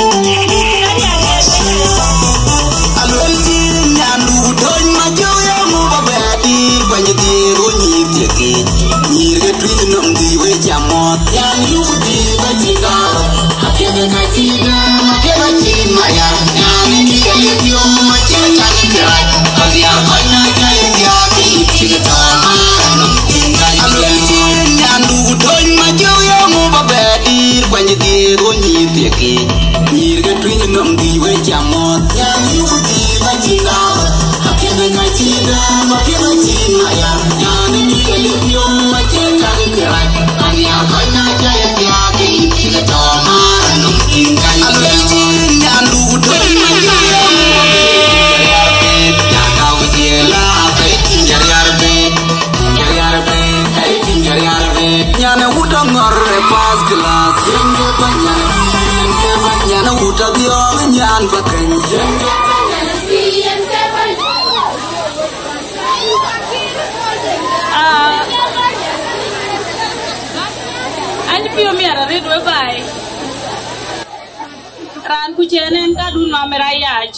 ran ku chenen ka du no mera yaaj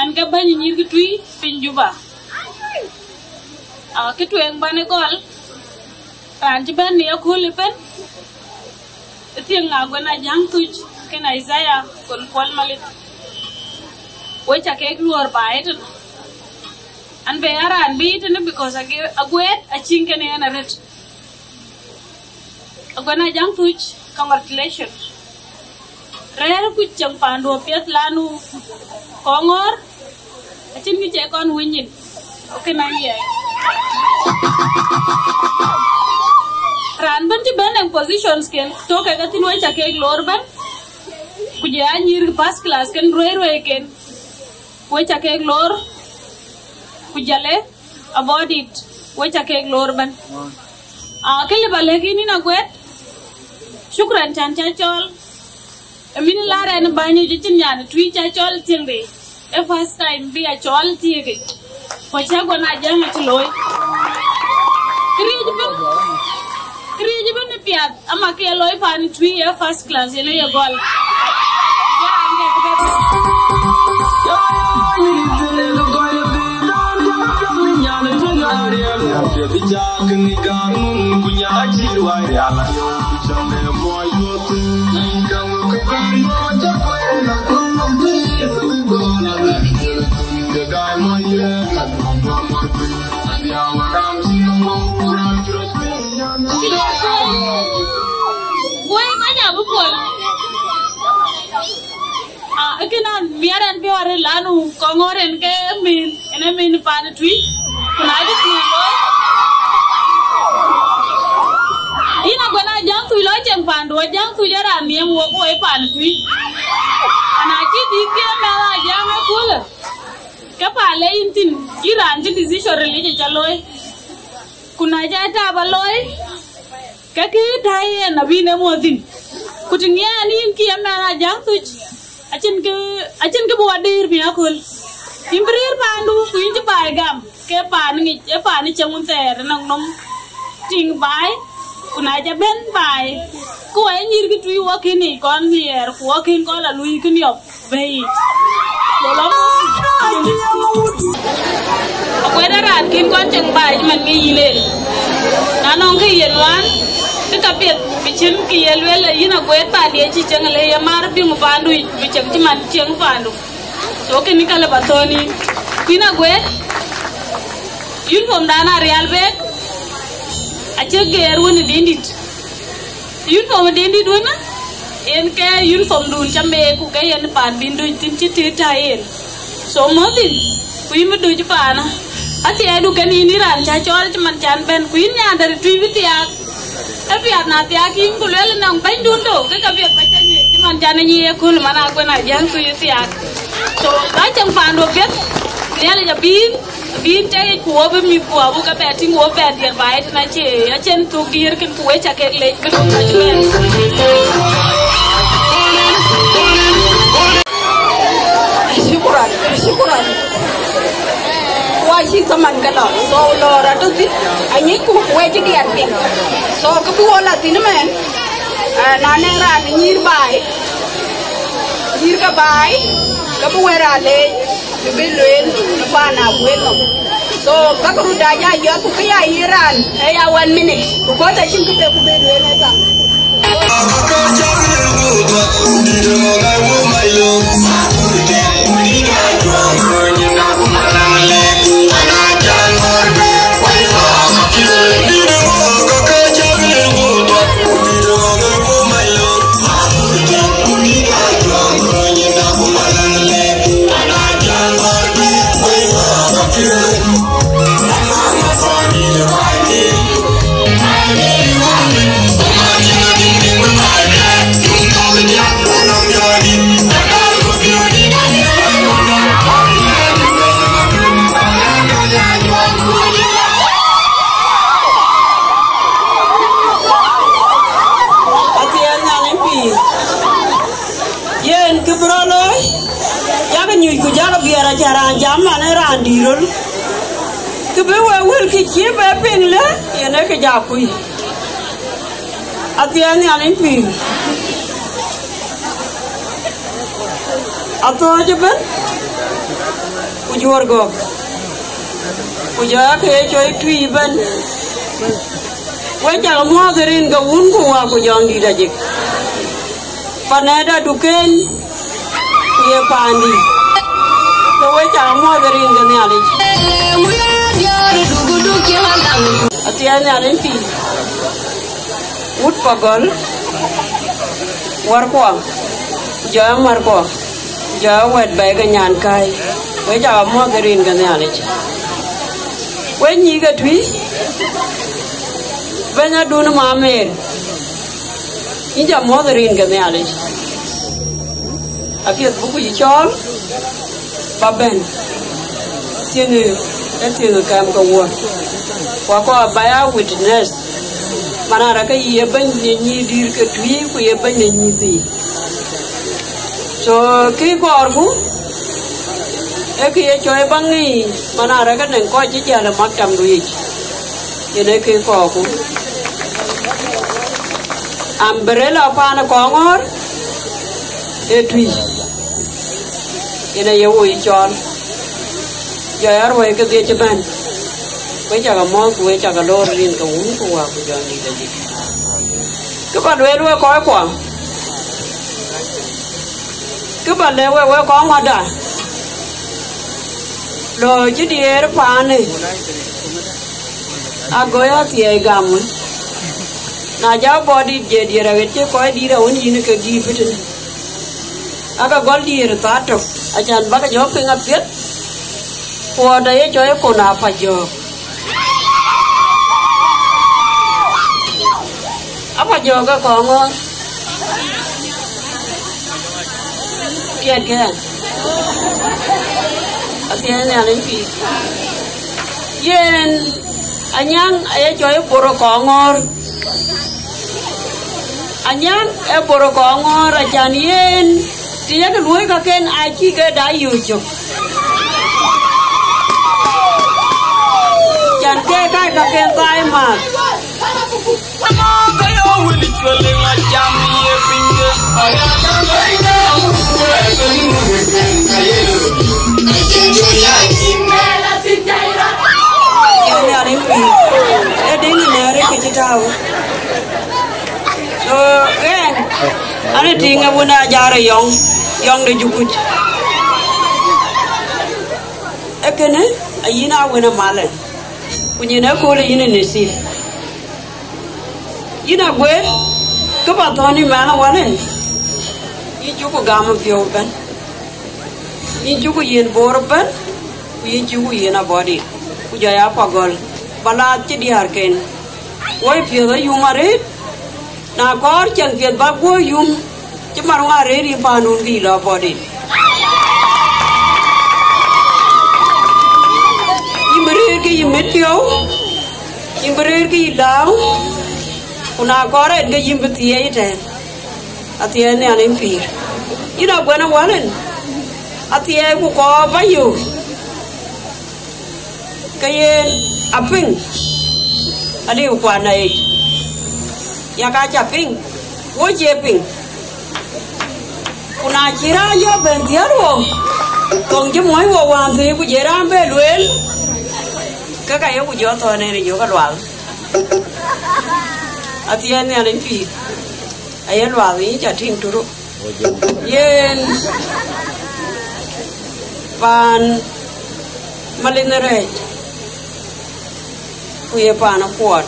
an ga bani nyir gi tui pinjuba ke tuen bane gol ran ti ben ne ko lipen tienga gona jang tuj ke na Isaiah kon pol malit we cha ke luor baet an be aran bi tene because agwet a chinke ne na ret gona jang tuj congratulations rere ku chang pando piet lanu kongor achin ki che kon winyin okay na ye ran ban ti ben en positions ken to ka gatin we cha ke lor ban ku je anyir pas class ken roe ken we cha ke lor ku jale about it we cha ke lor ban kele balegi ni na gwet shukran chan cha chol Mini lara en banyo jichin yan twi cha chol tingbe e first time bi a chol tiege ko cha gona jama tloy kriji ben piat ama ke loy pan twi e first class ele ye gol jak ni ganun kunya jiwa ya la yo chame boy got kan ku kan mo jakwe na kum ti go na ga ga mo ye na do mo ti ya wa ram si mo ram jro ti Gue banyak bukan. Kena biaran biar lanu kongoren ke min, ene min pan tui, kenapa tui lo? Ina guna jang tui lo jang pan dua jang tui jaran dia mau gue pan tui. Anak di kia mela jang aku le. Kepala intin iran jadi decision religi jaloi. Kuna jata baloi. Kaki thai nabi ne modin. Kutingnya ni kia mela jang tui. Acin ke buat dir punya kul. Imprir pandu kuin je bai gam. Ke pan ni cemun ter nong nom ting bai. Kuna aja ben bai. Ku ai nyir ke tui wakin ni kon bier ku wakin kon la lui ke niop bai. Bolam. Aku ada ran kin kon ceng bai man ngi yile. Nanong ke yen wan. Ke kapet bicin ke yelwele yina gwet pa dia ci ceng le ya mar bi mu pandu biceng ci man ceng pandu. So ke ni kala batoni. Kina gwet uniform dana real bek. Ace ger woni dendit. Uniform dendit wona en ke uniform dun chambe ku ke yen pan bindu tin ci tita yen. So modin ku yimu du ci pana. Ati edu ke ni ran cha chol ci man chan ben ku yin ya dari twibiti ya. Tapi anak tiaki kulel nang pendun tu, ke kabiat baca ni, cuman jangan ni kul mana aku nak jang tu tiak. So, macam pandu biat, ni ada bin cai kuah bemi kuah buka peti kuah peti dia baik tu nak cie, ajen tu dia kan kuah cakap lek kan macam. Syukuran. Wajib teman kalau so lora tu ti, anyi ku wajib dia pin. So kebuah lah ti nemen, nane ran nyir bai, nyir ke bai, kebuah rale, kebeluin, kepana buat nom. So kakuru daya ya tu kaya iran, ya 1 minute, kau tak cing kita kebeluin aja. Jaran jaman era dirul, kebewa wil kecil bepin le, yana kejapui. Atian yang impin, atau aja ben, ujur go, ujah ke coy tui ben, wajah mau terin ke unku aku jangan didajik, panada duken, ye pandi. Kau jangan mau terin ke ni alih. Atian yang impin. Wood pagol warko jam warko jam wet bag nyan kai we ja mo derin kan ya le we ni ga twi bena dun ma mer ni ja mo derin kan ya le afiat buku ji chol baben tiene kam ko wa ko baya witness mana raka ye ban ni dir ke tui ku ye ban ni ti so ki ko arbu e ki ye choy bang ni mana raka nen ko ji jala makam duyi ye ne ki ko ku umbrella pa na ko ngor e tui ye ne ye wo i chon ya yar wo ke de ban quay chả cái món quay chả cái lô riêng cái uống của cho đi cái gì các bạn về đuôi có quảng các bạn leo về có ngọt đã rồi chứ đi nó phá này à gọi thì ai gam na jauh body je dia rawat je koi dia rawon ini ke di betul aga gol dia tato ajan baga jawab pengat piat po daya coy ko na apa jawab ke kongo piat ke atian yang pi yen anyang aya coy poro kongor anyang poro kongor ajan yen dia ke luai ka ken aci ke dayu cuk jan ke kai ka ken tai mat ini ada pi ini nari kita tahu so kan ada tinggal bunda jara yong de jukut ekene ayina wena male kunyina ko le yina nesi yina gwe ko ba toni mana wanen yi juko gama pio ben yi juko yen borban yi juko yena body kujaya pagol bala ci di harken woy pio yumare na kor chen pio ba go yum ci marwa reri panun di la body imberer ke yimetio imberer ke daw una kore ke yimbetiye ite atiye ne anen pir ina buena wanen atiye ku ko bayu kayen aping ali ku anai ya ka chaping wo jeping kuna chira yo bentiaro tong je moi wo wan te ku jeram be luel ka ka yo ku jo to ne yo ka lwal atian ne alen pi ayen lwal ni ja ting turu yen pan malinere ku ye pan akwot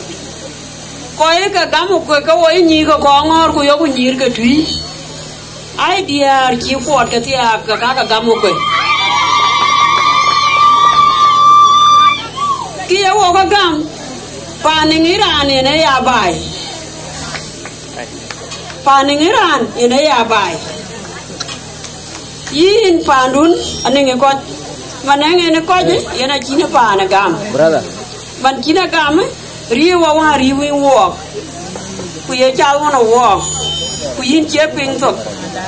ko ye ka gamu ko ka wo ni ko ngor ku yo ku nyir ka tui ai diar ki kwot ka ti ka gamu ko ki ye wo ka gam paningiran ene ya bai paningiran ene ya bai yin pandun aninge ko manenge ne ko je yana china pana gam brother man china gam riwa wa riwi wo ku ye cha wona wo ku yin che ping to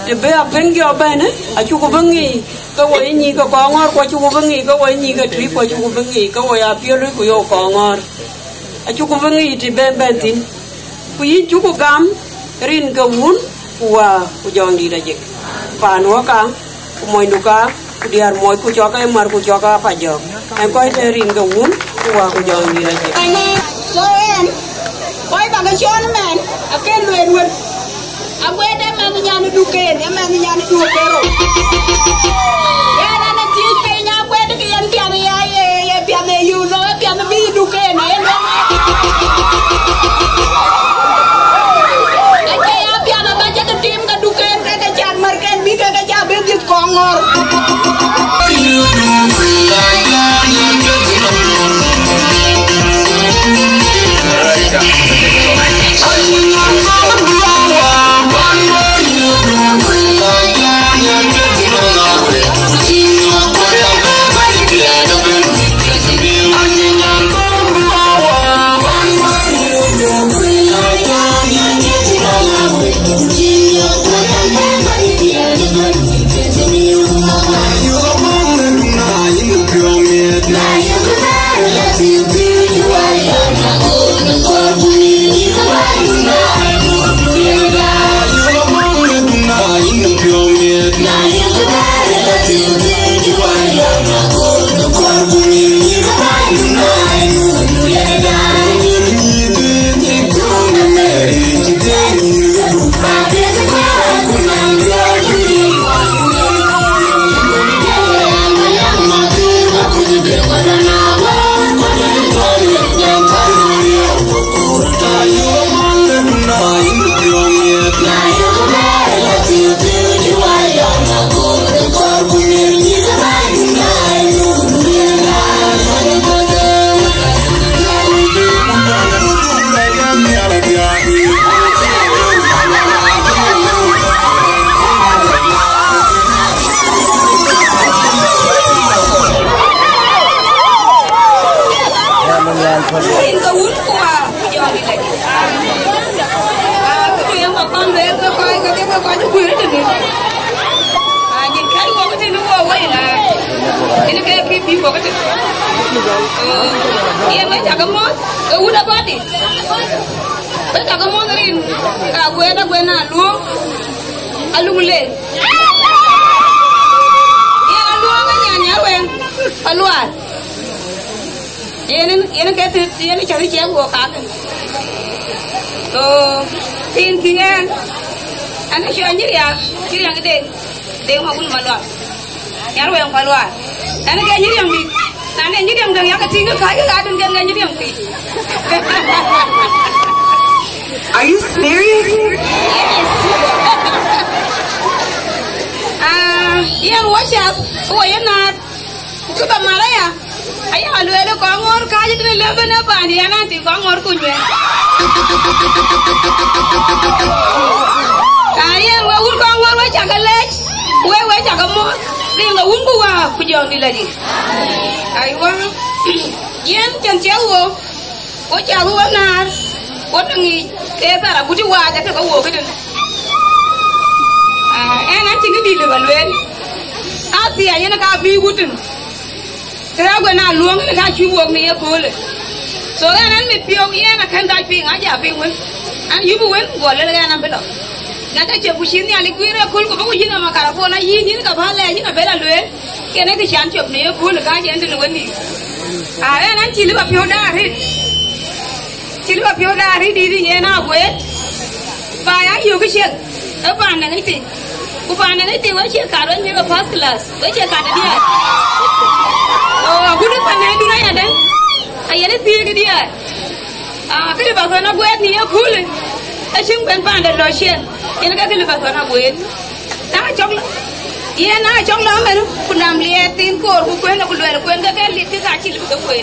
de be a pengyo bene a chu ko bangi ko wo ni ko ngor ko chu ko bangi ko wo ni ko tri ko chu ko bangi ko wo ya pio lu ku yo ko ngor a chu ko bangi ti ben ben tin ku yin chu ko gam rin ka wun wa ku jong di da je pan wo ka ku moy nu ka ku diar moy ku cho ka mar ku cho ka pa jo ai ko te rin ka wun ku wa ku jong di da je so en koi ba ga chon men a ken luen wen a we de ma nyani du ken e ma nyani du pero ya na ti pe nya we de ke yan pia ya ye pia me yu no pia me bi du ken e no e ke ya pia na ba ja tim ka du ken ka chan mar ken bi ka ja be dit ko ngor people. Yeah, wait a month. Would a body. But I come on in. Where the Gwena look. Alumule. Yeah, look and Alua. You get it. You carry your work out. So, thinking and I show you young day. They won't Malua. Yarway and Palua. And again, you young me. And then you young the Yakatinga Garden and you young me. Are you serious? Yes. Yeah, watch out. Oh, you're not. Super Malaya. I have a little Kongor Kaji to 11 up and the Anati Kongor Kunya. I am a wood Kongor, which I can let. Where I got more. Being a Wunga, could you only let it? I want Yen can tell you what you are. What do you need? I put you out at a walk. And I think it will. I'll see I can't be wooden. When I long and got you walk near Pole. So then I met Pio Yen, I can't die being a yapping with. And you went for a little and below. Now that you're pushing the Aliquira, cool, you know, Macarapona, you need a valley in a better way. Can I chant of near Pole, the guy into the windy? I ran until you up your diary. Till up your diary, did you know wait? By a yoga shell, upon anything. Upon anything, what you can't in your first class, which you can't do. Oh, good if I do not then. I had a theory. I feel about when I went near cooling. I shouldn't went by the Russian. In a little about when I went. Now I jump. Yeah, now I jump down and put down the 18 core who went up when the girl is actually the way.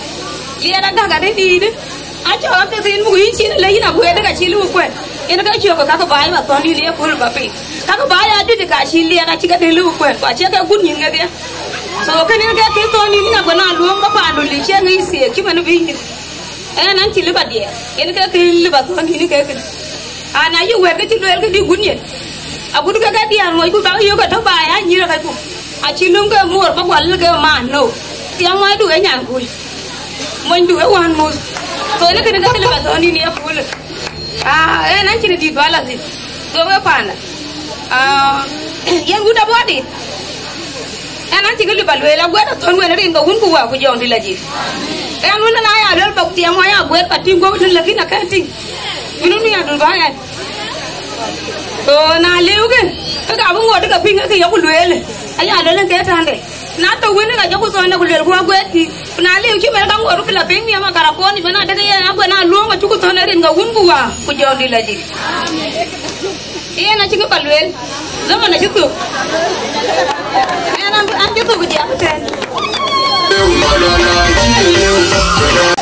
Yeah, I got it. I told the thing we see the lane of where the Gachilu went. In a country of a Kakabaya, but only a full puppy. Kakabaya did the Gachi and I took the look when I check a good in there. So can you get it on in a banana room upon the Lichen is here, keep on being and until live at the end. Live at one in the cake. And now you were getting well to do good yet. I would get the animal you got to buy and you know. I chilunga more, but one little man, no. The young man do a young bull. When do a one most. So look at the live at one in the pool. And actually develop it. Go upon young good about it. And I think about where I got a ton when I didn't go with your village. And when I don't talk to my word, but you go to look in a canting. You don't need to buy it. So now, Lugan, I won't want to go finger to your well. I don't get under. Not the winner, I was on the will go with you. When I leave you, I don't want to pay me a macaroni when I did it when I long to go on it in the Wumbua with your village. And I think about well, someone as you took. And I'm just over the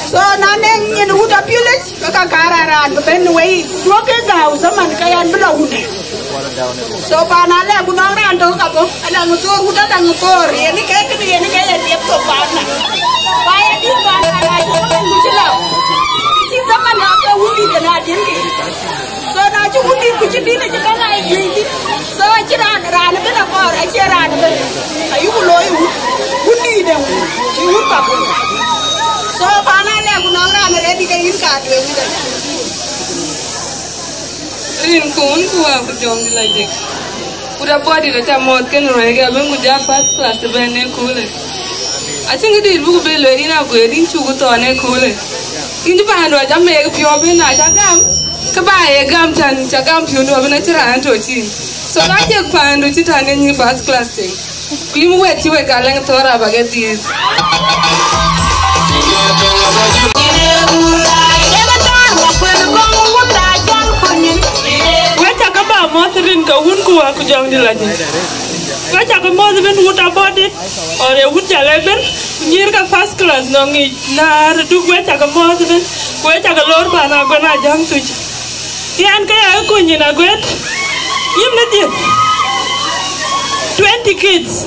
so Nanning in wood appealage, Kakara, the Ben way, walking down some and Kayan below. So Panala, Bunara and Tokabo, and I'm so good at the core, and the cake and the cake and the partner. Why are you love? It is someone after Woody and I didn't. So now you would put your dinner to the so I ran a bit of more, I ran a bit. You would need them. You would pop. So Panala, Bunara, and ready to use that. In Kunku, with John like it. Put a body that I'm more can reggae, with their first class to Ben and cool it. I think it is will be learning a wedding to go on and cool it. In the band, I make pure bin, I gum. Kabaya gum tan, Jagam, you know, natural and to a team. So I take pan with it and in first class thing. You wet you a galang Tora baget these. Mothering ka wunku aku jang di lagi. Kaca ka mothering wood about it or a wood jalaben near ka first class nongi na redu kaca ka mothering kaca ka lor pa na gona jang tuj. Tian kaya aku ni na gwet. Yim na dia 20 kids.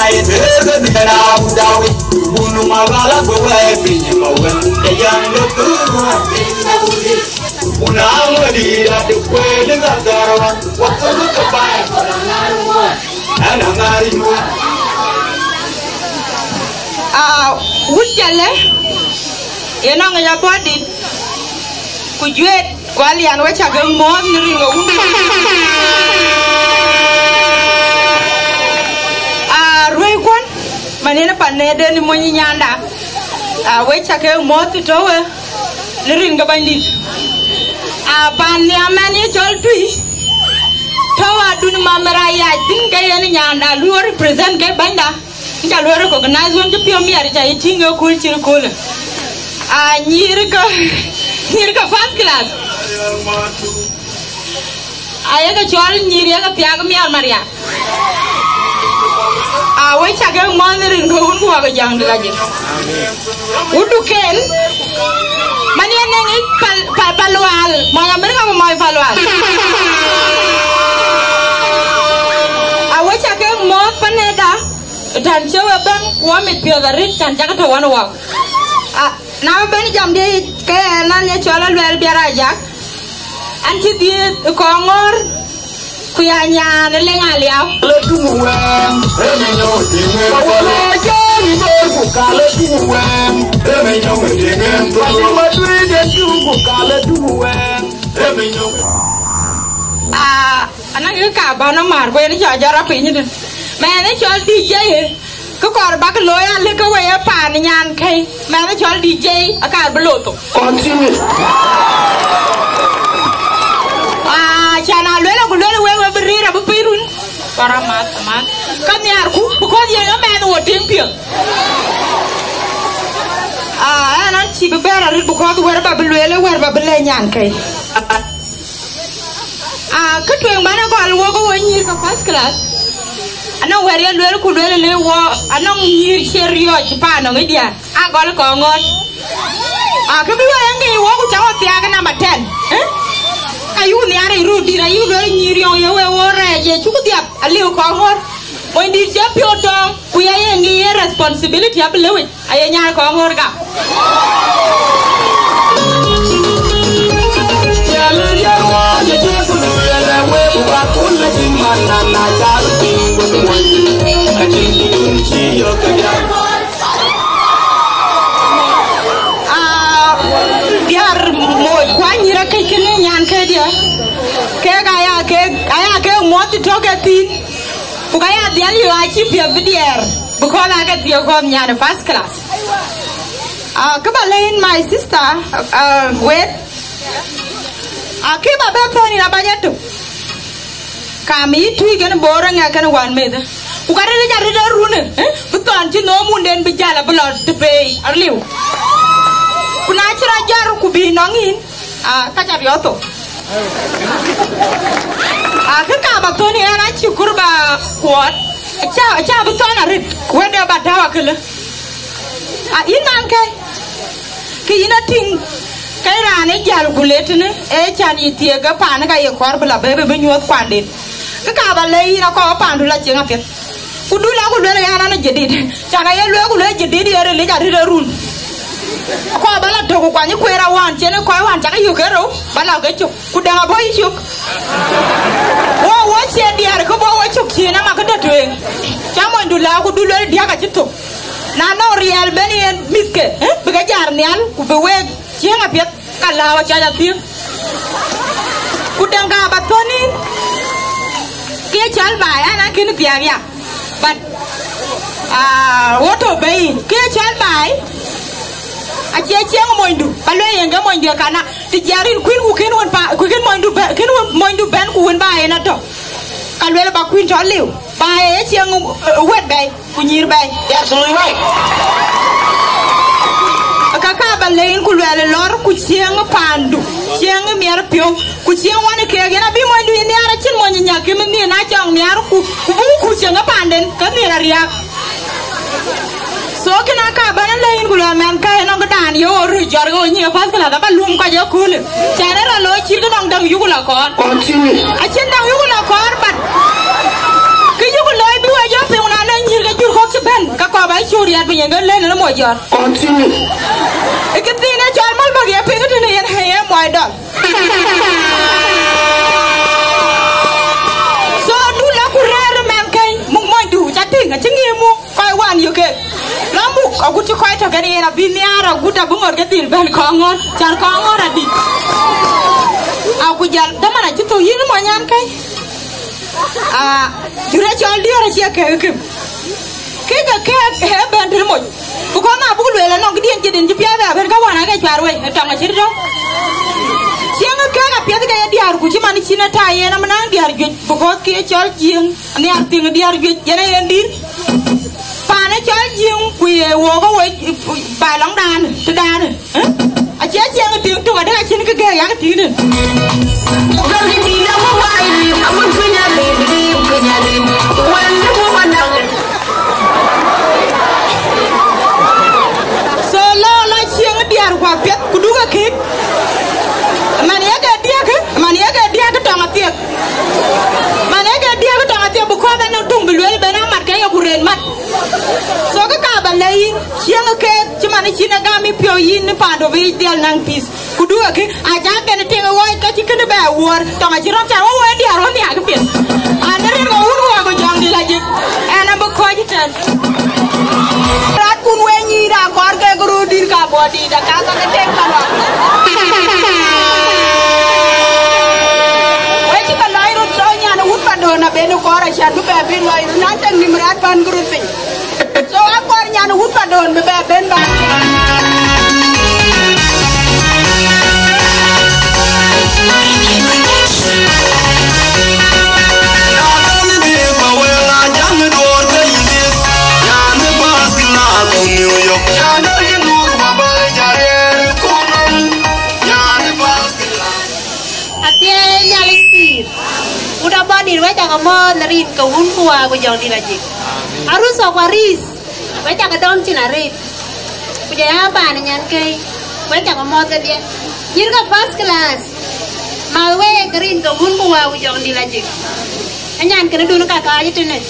I Unu magala gowe pinyi mawen Eyango kurwa Una amadi ati kwele ngagarawa Wakulu kabaya Ana ngari mwa Wujale Yenong ya body Kujuet Kwali anwe chaga mwam niringo undi Rwe kwan Manina panede ni mwenye nyanda We chaga mwam towe Niringo bandit Pani amani chol tui Towa duni mamera ya Tin kaya ni nyanda Luo represent kaya banda Nja luo recognize Wonja pio miyari cha itingo kul chiri kul Nyirika first class Ayaga chol nyiri yaga tiaga miyar maria We chaga mwanirin ko ungu waga jang dilaji Udu ken Mani nengi palual Maya mereka ko moy palual We chaga mwak paneda Dan cewa bang wamit pio darit Chan jaga to wanu wak Nama bani jam dia Kaya nanya chola luel biar aja Anci dia kongor Kuyanya neleng aliau Anak itu kabar nomor Gue ini jajar apa ini deh Mana chol DJ Cứ còn bác lối ăn lên cái quay phản nhàn khay Mà nó cho DJ ở cả bên lộ tục Continue Chà nào lối là quay bên rì ra bên bì run Para mát Các nhà khu Because gì nó mẹ nó tiếng piệng Nó chỉ bên bè ra rít Because quay ra bên lối là quay ra bên lề nhàn khay Cái chuyện bán nó gọi là có quay nhir cái first class Anong wari luel ku luel le wo anong nyir cherio chipano ngidia agol ko ngot akabi wa ngi wo ku chawo tiaga number 10 ayu ni are rudi ra yu luel nyir yo ye we wo reje chuku diap ali ko ngot mo ndir je pioto ku ye ngi responsibility ablewe aye nya ko ngot ga Biar mau kuanyi ra kai kene nyan kai dia ke aya ke moti togetin ukaya dia li achi pia bidier bukola ga dia ko nyan first class kabalain my sister wait akiba be toni na bajetu kami tu ikan borang akan wan meda ukare ni jari darune beton ci no munden bi jala blot de pay arliw kuna ci rajar ku bi nongin kacar yoto ka ba toni ana ci kurba kwat cha beton arit wede badawa kele inan kai ki ina ting kai rane jal guletne chan yitiega pan ga ye kor bla bebe be nyot kwandin ka ba le ina ko pandu la jenga pet kudula ku le ya na jedid chana ye le ku le jedid ye le jari de run ko bala to ko kwani kwera wan chene ko wan chaka yukero bala ga chuk kudanga boy chuk wo che diar ko bo wo chuk china ma ka datwen chamo ndula ku dulo dia ka chito na no real beni en miske be ga jar nyal ku be we jenga pet kala wa cha ja tir kudanga batoni kia chal bài á, nó kia nó tiang ya, but what obey kia chal bài, chia ngomong itu, kalau yang ngomong dia karena dijarin kuin kuken wan pa, kuken moin du ben kuwen bài na to, kalau dia bak kuin chal liu, bài chia wet bay, kunyir bay, absolutely right. Kakak balain ku luar lor ku ciang pandu ciang miar pio ku ciang wana kaya gena bi moy du ni ara chin mo nya ke mi na chang miar ku ku ciang panden kan ni ria so kena ka bana lain ku luar man ka no gadan yo ru jar go ni pas kala da balum ka jo kul chana ra lo chir dong dang yu la ko continue a chin dang yu la ko bat ke yu lo bi wa jo pe una na nyir ga jur ko ke ben ben ka ko ba churi at bin ben len na mo jor continue ikitine chal mal bagi pe ngene yen he moy dol so du la ku rere men kay mu moy du ja tinga ci ngi mu koy wan yu ke lamu aku ci koy to gani na biniara guta bu ngor ke dil ben ko ngor char ko ngor adi aku jal dama na ci to yin mo nyam kay jure chal diora ci ke he ben til mo ko na bu le no gdien ci den ci piaba ben ka wana ga char we to ma ci do cianga ka ga piaba ga diar ku ci man ci na ta ye na man diar ju bu ko ke chal jing ne ar ting diar ju yene yen dir pa na chal jing ku ye wo go we ba long dan te dan a ci cianga ting tu ga da ci ni ga ya ga ting ni ko ni ni na mo wa ni amun kunya ni wan ni mo man diar kwa pet kuduga kek man ya ga dia ka tanga tiek man ya ga dia ka tanga tiek bu ko ben tung bilwel ben mat ka ya kuren mat so ka ba lay chiang ke ci man ci na ga mi pyo yin ni pa do bi del nang pis kuduga ke a ja ben te wo ka ci kene ba wor tanga ci ron ta wo diar ron ya ga pet andere go wuru wa go jang di la jik ana bu ko ji tan rat kun we ni ra kor ke guru dir ka body da ka ka te kala we ci ka lay ru so nya na wut pa do na be no kor a chan bu be bin way nan tan ni mrat ban guru fin so a kor nya na wut pa do be ben ba udah body we jangan mau nerin ke unku aku jangan dilajik harus waris we jangan dom cinarit punya apa nanya kai we jangan mau dia nyirga first class mau we nerin ke unku aku jangan dilajik hanya kena dulu kakak aja tuh nih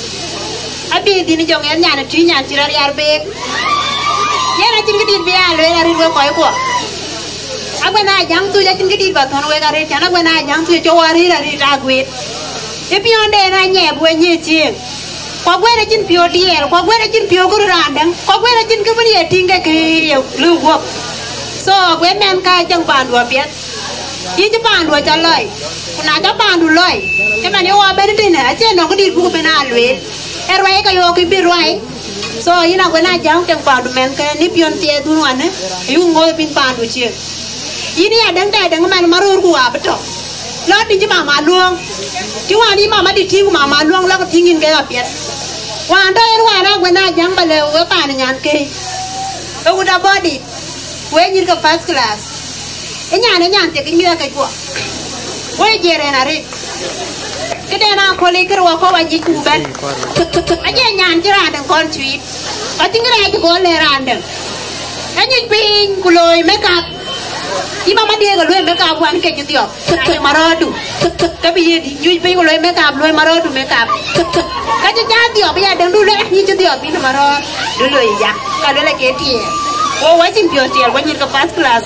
abi dini jangan nyana cuy nyana cirar yar bek ya nanti kita biar we nerin we koi ko aku na jang tu jadi kita baton we kare karena aku na jang tu cowari dari raguit Ipi onde na nye bue nye ching. Kwa gue na jin pio diel, kwa gue na jin pio guru randang, kwa gue na jin kebun ye tingga ke lu wop. So gue men ka jang pandu apiat. Ye je pandu aja loy. Kuna aja pandu loy. Kema ne wa beri dina aja no kedi buku bena alwe. Erwai ka yo ki birwai. So ina gue na jang jang pandu men ka ni pion tie dunu ane. Yu ngoy pin pandu ching. Ini adang ta adang man marur ku abeto. Lo di mama luang. Cuma ni mama di tinggu mama luang lo tingin ke apiat. Wanda erwana gue na jang bale gue pan nyan ke. Udah body. Gue nyir ke first class. Nyan te kingira ke gua. Gue jere nari. Kede na kole kerwa ko waji kuban. Aja nyan jera dan kon tweet. Patingira aja gole randang. Anyi ping kuloi makeup. Di mama dia kalau makeup wan ke jutio. Aja maradu. Tapi di nyui ping kuloi makeup loi maradu makeup. Kaja jadi apa ya dan dulu ni jutio ping marad. Dulu ya. Kalau lagi dia. Oh wajib biar wajib ke first class.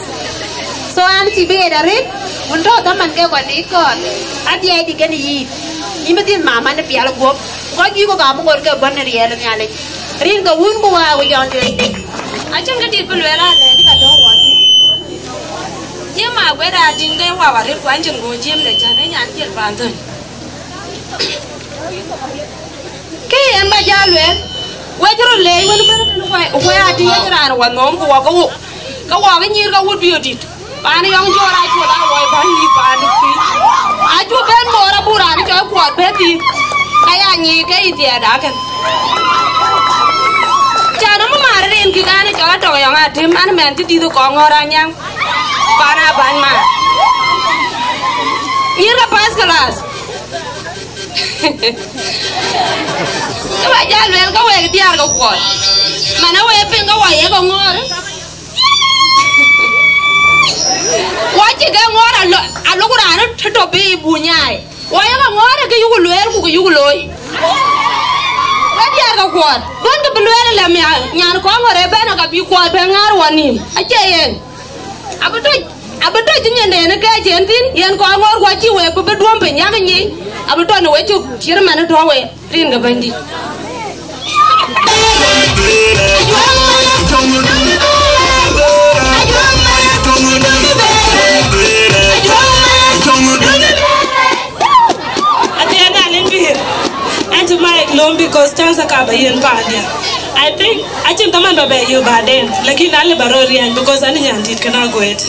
So am si be dari untuk teman ke kau ikut. Adi adi kan ini. Ini mesti mama ni piala gop. Kau juga kamu kau ke benar ya ni alek. Rin kau un kau aku jangan jadi. Acung ke di peluera le di kado wati. Ye ma gue dah tinggal wawarit kau anjing gue jam le jangan nyantir bantuan. Ke yang baca le. Wajar le, gue ada yang jalan wanom kau wawan nyir kau biodit. Pani yang jual aku lah, woi pani pani. Aku ben mora buran kau kuat beti. Kayak nyike itu ada kan. Jangan memarin kita ni kalau dong yang ada mana menti itu kong orang yang para banyak. Nyir pas kelas. Kau aja luel kau yang tiar kau kuat. Mana wepeng kau ayah kau ngor. Wajib kau ngor alo kurang tertopi ibunya. Wajib kau ngor ke yuku luel ku yuku loi. Wajib ka kwat don ka bulwele le mi nyan ko ngore be na ka bi kwat be ngar wani ache yen abuto jinyende ne ka jentin yen ko ngor ko chi we be duom be nyam ni abuto ne we chu tir man to we rin ga bandi to Mike Long because chansa ka bayin pandia. I think taman babe you baden lakini ale barorian because ani nyandit kana goet.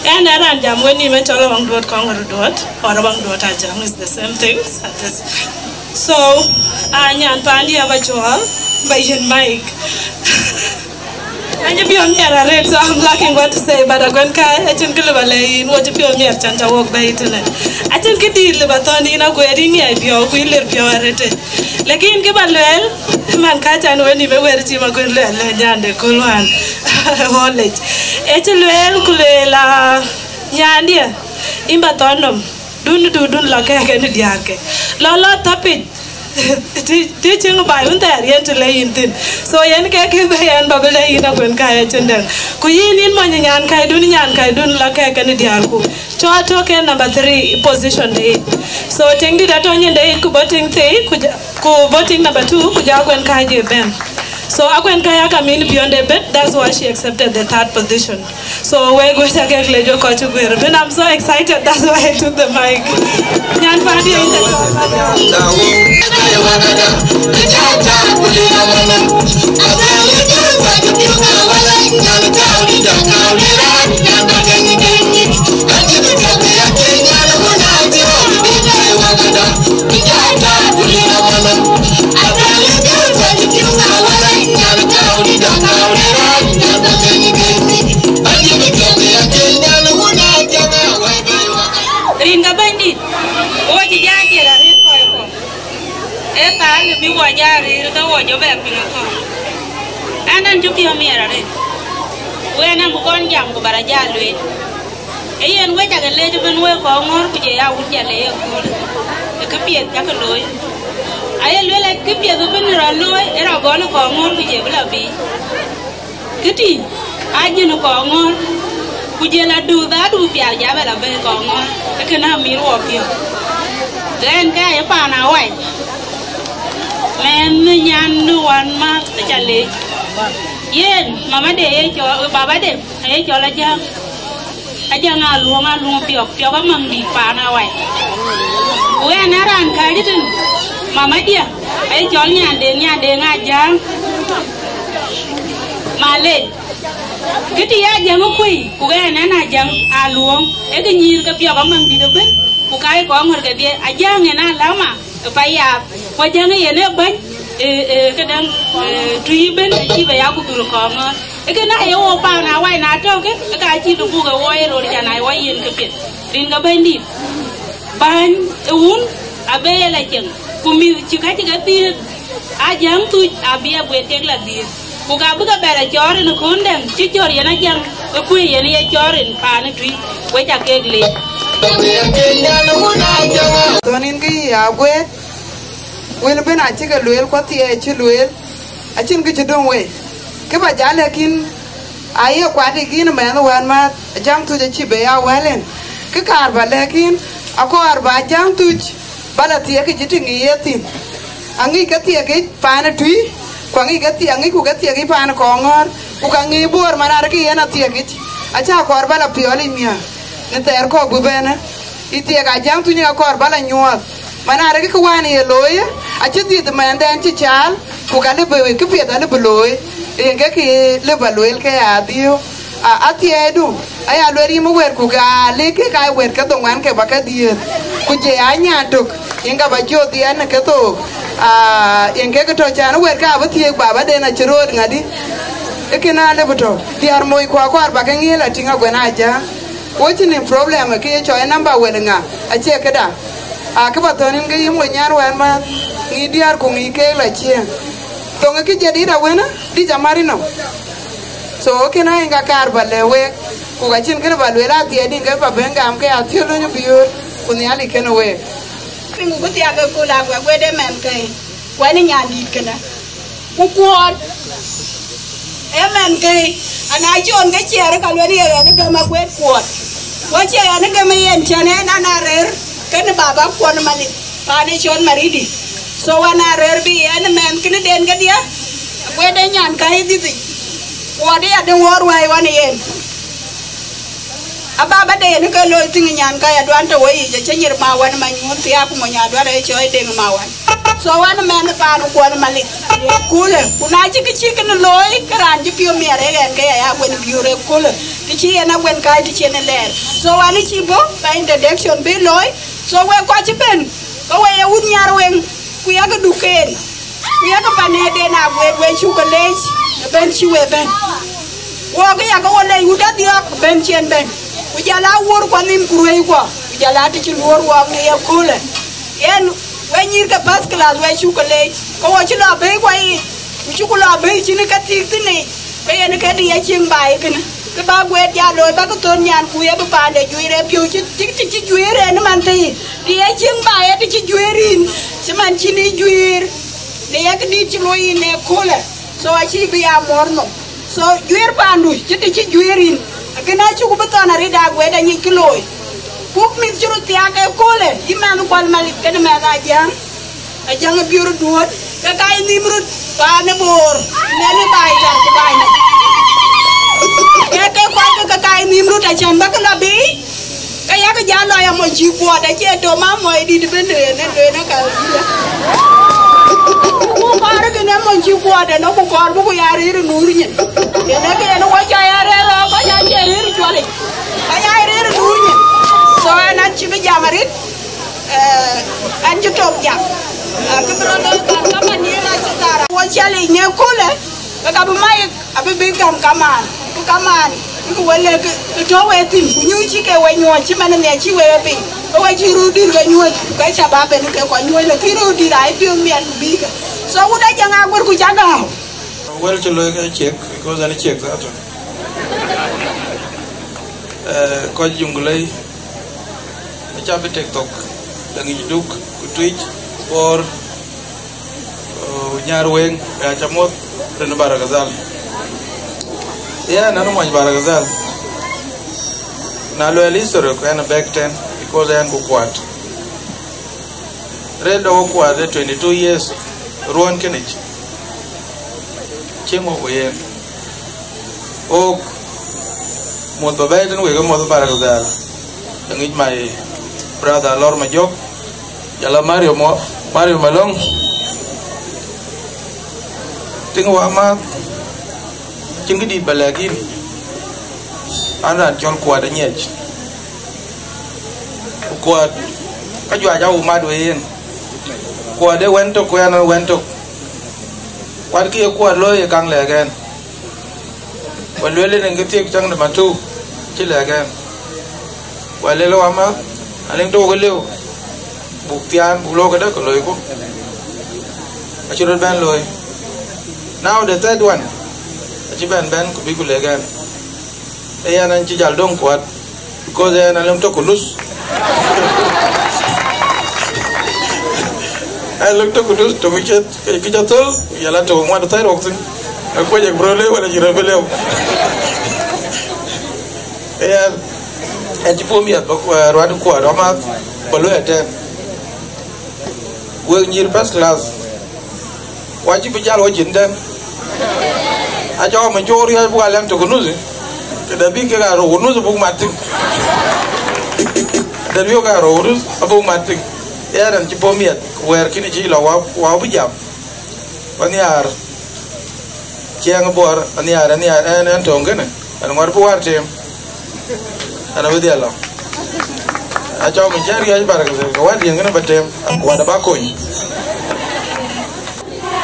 And aran jam when you met all along dot kongor dot or along dot ajam is the same things. So anyan pandia bachwa bayin Mike. And you be on here, so I'm lacking what to say, but I'm going to think about it. What you be on here, Chanta walk by it. I think it is Libatoni in a wedding. I be a wheeler purity. Like in Gibalwell, man catch and when you were Jim a good and the cool one. Knowledge. Etelwell Kulela Yandia in Batonum. Don't like a Kennedy. Lala tapit. Teaching by there yet to lay in thin. So yen kaki and bubble in a when kaya tender. Kuyin in Manyan Kaidunian Kaidun Laka Canadiaku. Choa token number 3 position day. So take the Atonia day kuboting day kuboting number 2 Kujago and Kaji Ben. So Akwen Kaya come in beyond a bit, that's why she accepted the 3rd position. So we're going to get Lejo Kochugwer. When I'm so excited, that's why I took the mic. Nyan Fadi in Ringa bandit, oji jaje la reko eko. Eta le bi wajari reka wojo be pinako. Anan juki omera re. Wena mukon jam ko barajalwe. Eyen weja ga leje ben we ko ngor kuje ya wuje le ko. E kapie jaka loy. Aye lele kapie go ben ra loy era gono ko ngor kuje bla bi. Kiti ajinu ko ngor kuje la du da du pia ja bela be ko ngor. Kena miru opio. Then kaya pa na wai. Men nyan wan ma chale. Yen mama de cho baba de ay cho la jang. Aja ngalu pio ka mang di pa na wai. We na ran ka ditin. Mama dia ay cho nyan de ngajang. Male. Kiti ya jang kui ku ga na jang aluong e ke nyir ka pio ka mang di do ben ku kai ko ngor ke dia ajang na lama pa ya ko jang ye ne ban ke dang tui ben chi ba ya ku dur ko ngor e ke na yo pa na wai na to ke ka chi du ku ga wo ye ro ja na wo yen ke pet din ga ben di ban un abe la jeng ku mi chi ka ti ga ti ajang tu abia bu te la di Kuga buka bela jorin kundeng, cicor yana jang, kui yana ya jorin pane tui, weja kegle. Tonin ki agwe, wena ben achika luel kwa tiye chiluel, achin ki chidong we. Kiba jale kin, aye kwati kin mena wan ma jang tuja chibe ya welen. Kika arba lekin, ako arba jang tuj, bala tiye ki jitingi yetin. Angi ka tiye ki pane tui, kwangi gati angi ku gati agi pan kongor ukangi bor manar ki ena tiegit acha kor bala pioli mia ne ter ko gubena itie ga jang tu nya kor bala nyuot manar ki kwani eloye acha di de mande anchi chal ku kale be ki peda le bloy enge ki le baloel ke adio a atiedu aya lori mu wer ku ga le ke ka wer ka dongwan ke baka die ku je anya tok inga ba jodi an ke to yenge ke to chan wer ka batie baba de na chirod ngadi ekena le buto diar moy kwa kwa ba ke ngila tinga gwena ja wochini problem ke cho number wer nga ache keda ke ba tonin ge yimo nyar wer ma ngi diar ku ngi ke la che to ngi je dira wena di jamari no so kena inga kar ba le we ku ga chin ke ba le ra tie din ke ba benga am ke athiolo nyu biur ku ni ali keno we Pingu buti aga kula gwa gwede men kai wani nyandi kana ku kuot emen ke ana jon ke chere ka lwe ne ke ma kwet kuot wa che ne ke me yen chane na rer ken baba kuon mali pa ne chon maridi so wana rer bi en men ken den ke dia kwe de nyan ka idi wa de ya de wor wai wan yen ababa de ne ke lo ting nyan ka ya dwan to yi je chenyer ma wan ma nyun ti aku mo nya dwa re choi de ma wan so wan men pa no kuon mali kule kuna chiki no loy karan ji pio mere gen ke ya wen biure kule ti chi na wen kai ti chen ler so wan chi bo ba introduction bi loy so we ko chi ben ko we ya un yar wen ku ya ga duken ku ya ga pane de na we chu ko le ben chi we ben wo ga ya ga wole yu da dia ben chen ben ku ja la wor ko nim ku we ko ku ja la ti chi wor wo ne ya kule en we nyir ka pas class we chu ko le ko wo chi la be ko yi chu ko la be chi ne ka ti ti ne be ne ka di ya ching bai ken ke ba gwe ja lo ba ko ton nyan ku ya ba pa de ju re pyo chi ti ju re ne man ti di ya ching bai ti chi ju rin chi man chi ni ju ne ya ka di chi lo yi ne ko le so a chi bi ya mor no so ju pa ndu chi ti chi ju rin ke na chu ko ba ton ari da gwe da ni ki lo Puk mi juru tiake kole, imanu kwal malik kene mena ajang biuru duot, kakai nimrut, pane bor, nene baita kebaina. Keke kwal kakai nimrut ajan bakal abi, kaya ke jalo yang mau jibu ada cedo mama di depan nene kalau dia. Bukan kene mau jibu ada, no bukan buku yari nurnya. Kene kene wajah yari lo, kaya yari jualin, kaya yari nurnya. So anak cibi jamarit, anju top jam. Keberadaan kaman ni lah setara. Wajah ini kule, kalau mai abi bigam kaman, itu wale itu wetin, nyuci ke wenyuan, cuma ni aci wepi. Wajah rudir wenyuan, kaya cabab ni ke wenyuan, lagi rudir ay pion mian biga. So udah jangan agur ku jaga. Well, celo ke cek, because ani cek satu. Kau junglai. Cabe TikTok dangi duk ku Twitch or nyarweng ya camot dan baragazal ya nanu maj baragazal na lo elisoro ko na back 10 because I am ku kwat redo ko ade 22 years ruan kenich chemo oyen o mo to baiden we ko mo baragazal dangi mai brother Lor Majok, jala Mario Malong, tinggal amat, cinggi di balagin, anak John kuat nyej, kuat, kaju aja umat wein, kuat de wentok, kuat wentok, kuat kia kuat lo ya kang legen, walwele nengetik cang de matu, cilegen, walelo amat. Aling tu kalau buktian pulau kada kalau ikut, acuran ban loy. Now the third one, acuran ban kubi kulegan. Ayah nanti jaldong kuat, because ayah nalam tu kulus. Ayah lom tu kulus, tu mikir kita tu, ialah tu mana tu waktu. Aku yang beroleh, wala jiran beliau. Ayah anti pomiat ruadu kuat amat balu ada we nyir first class wajib berjalan wajib dan aja mencuri bukan yang terkunus tapi kita runus buk mati dan dia kan runus buk mati ya dan anti pomiat we kini cila wau berjam paniar ciang bor paniar entong kan anu mar buar tem ana wedi Allah aja mencari aja barang saya kawan yang kena batem wadah bakoi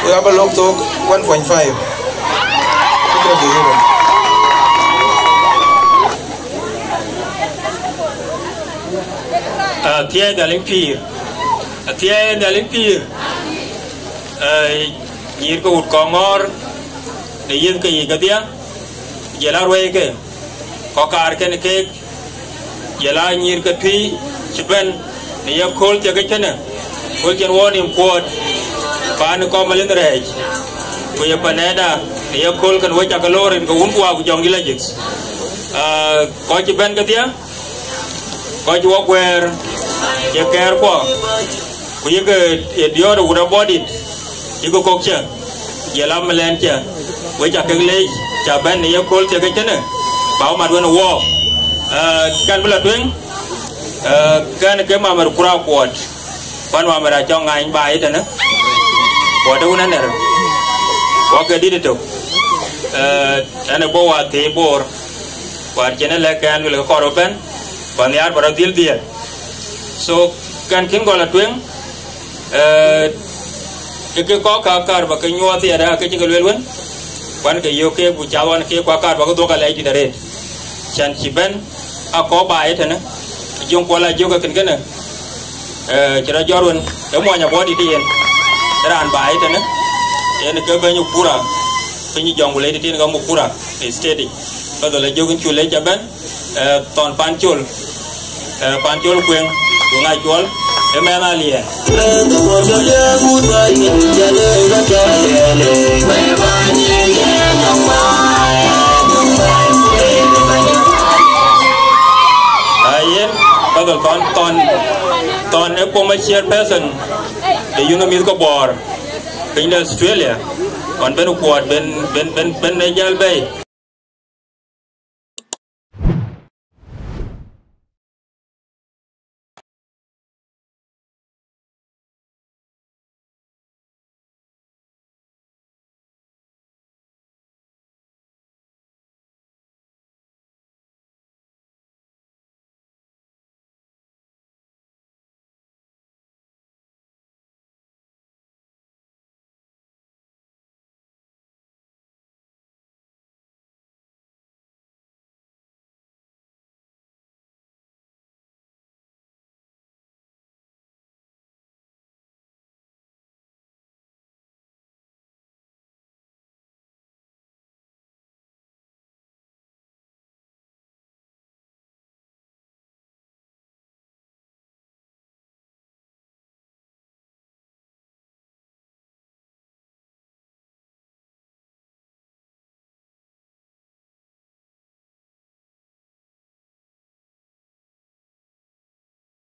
berapa log tu 1.5 kita dulu tiada lempir nyir ko ut kongor de yen ke yigadia jelar weke ko kar ken ke jela nyir ka pi chiben ne ya kol te ga kene kol ken woni ko pan ko malen rej kuya paneda ya kol kan wacha kalorin ko unku wa jongi lajix ko ci ben gatia ko ci wokwer ya ker ko kuya ke dio do udah body igo kokcha ya lam len cha wacha ke le cha ben ya kol cha ke chene ba ma do no wo kan bula twen kan ke ma mar kura kwot pan ma mara chong ngai ba ita na ko da una ner ko ke di to ana bo wa te bor war chene le kan le ko ro ben ban yar bara dil dia so kan kin gola twen ke ko ka kar ba ke nyo ti ada ke ke lelwen ban ke yo ke bu chawan ke ko kar ba ko do ka lai di dare chan chi ben a ko ba ita na jong ko la joga ken gana kira jorun ke mo nya bodi tien ran ba ita na ene ke banyu pura pinyi jong le tien ga mu pura steady ba do la jogin chule jaban ton panchul kwen du ngai chol e me na lie ayen badal ton e po ma chairperson de unamil ko bor in Australia on ben ko ben ne jal bay